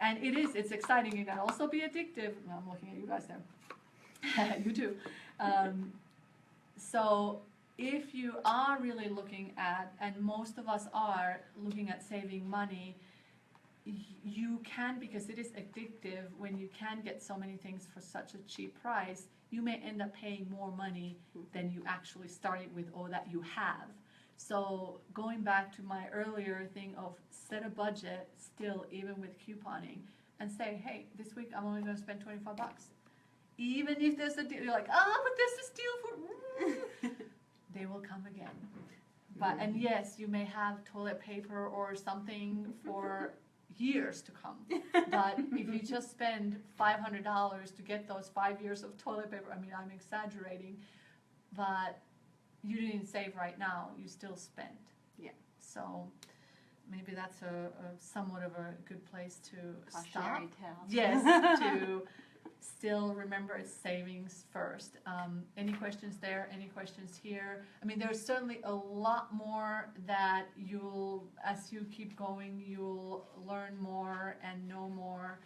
Speaker 3: And it's exciting. It can also be addictive. No, I'm looking at you guys there. You too. So if you are really looking at, and most of us are looking at saving money, you can, because it is addictive, when you can get so many things for such a cheap price, you may end up paying more money than you actually started with or that you have. So going back to my earlier thing of set a budget still, even with couponing, and say, hey, this week I'm only going to spend $25. Even if there's a deal, you're like, but there's a deal for, they will come again. And yes, you may have toilet paper or something for years to come. But if you just spend $500 to get those 5 years of toilet paper, I mean, I'm exaggerating, but you didn't save right now, you still spent.
Speaker 6: Yeah.
Speaker 3: So maybe that's a somewhat of a good place to stop.
Speaker 6: Cautionary tale.
Speaker 3: Yes, to still remember it's savings first. Any questions there? Any questions here? I mean, there's certainly a lot more that as you keep going, you'll learn more and know more,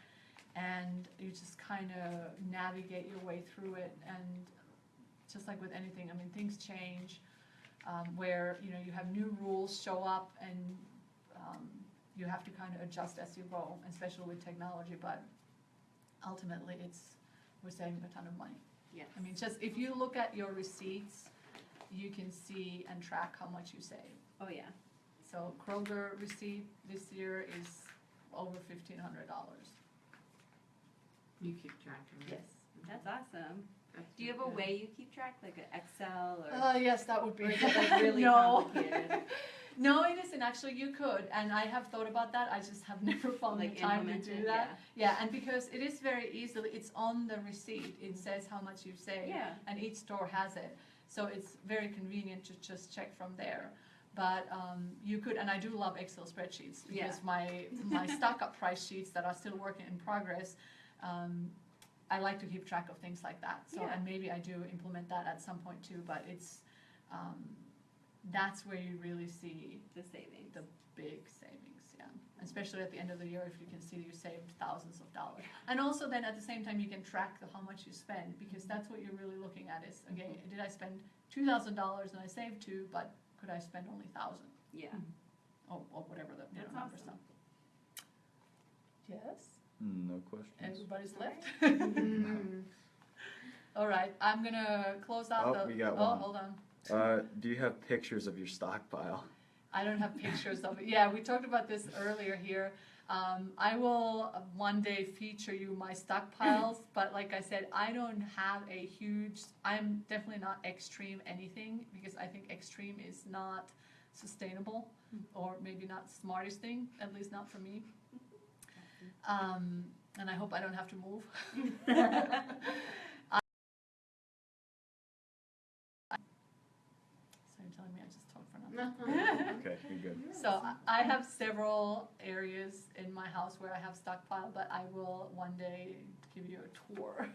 Speaker 3: and you just kind of navigate your way through it. And just like with anything, I mean, things change, where you have new rules show up, and you have to kind of adjust as you go, especially with technology. But ultimately, we're saving a ton of money.
Speaker 6: Yes.
Speaker 3: I mean, just if you look at your receipts, you can see and track how much you save.
Speaker 6: Oh, yeah.
Speaker 3: So Kroger receipt this year is over $1,500.
Speaker 5: You keep track of it.
Speaker 6: Yes. That's awesome.
Speaker 5: That's
Speaker 6: Do you have a
Speaker 5: good.
Speaker 6: way you keep track, like an Excel or?
Speaker 3: Yes, that would be.
Speaker 6: Or is it like really
Speaker 3: No.
Speaker 6: complicated?
Speaker 3: No, it isn't. Actually, you could, and I have thought about that. I just have never found
Speaker 6: Like
Speaker 3: the time to
Speaker 6: implement
Speaker 3: do
Speaker 6: it,
Speaker 3: that. Yeah, and because it is very easily, it's on the receipt. It says how much you save,
Speaker 6: Yeah.
Speaker 3: and each store has it. So it's very convenient to just check from there. But you could, and I do love Excel spreadsheets because my stock up price sheets that are still working in progress, I like to keep track of things like that. So,
Speaker 6: Yeah.
Speaker 3: and maybe I do implement that at some point too, but it's, that's where you really see
Speaker 6: The savings.
Speaker 3: the big savings, yeah. Especially at the end of the year, if you can see you saved thousands of dollars. And also then at the same time, you can track how much you spend, because that's what you're really looking at is, okay, did I spend $2,000 and I saved $2,000, but could I spend only $1,000?
Speaker 6: Yeah.
Speaker 3: Or whatever the
Speaker 6: That's
Speaker 3: numbers
Speaker 6: awesome.
Speaker 3: are. Yes,
Speaker 1: No questions.
Speaker 3: everybody's left.
Speaker 5: Mm.
Speaker 3: All right, I'm gonna close out
Speaker 1: Oh,
Speaker 3: the.
Speaker 1: we got
Speaker 3: oh,
Speaker 1: one.
Speaker 3: hold on.
Speaker 1: Do you have pictures of your stockpile?
Speaker 3: I don't have pictures of it. Yeah, we talked about this earlier here. I will one day feature you my stockpiles, but like I said, I don't have a huge, I'm definitely not extreme anything, because I think extreme is not sustainable, or maybe not the smartest thing, at least not for me. And I hope I don't have to move. So you're telling me I just talked for nothing?
Speaker 1: Okay, you're good.
Speaker 3: So I have several areas in my house where I have stockpile, but I will one day give you a tour.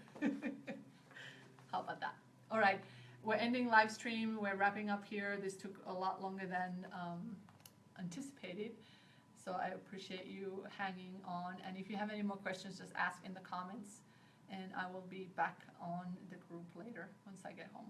Speaker 3: How about that? All right, we're ending live stream. We're wrapping up here. This took a lot longer than anticipated. So I appreciate you hanging on. And if you have any more questions, just ask in the comments. And I will be back on the group later once I get home.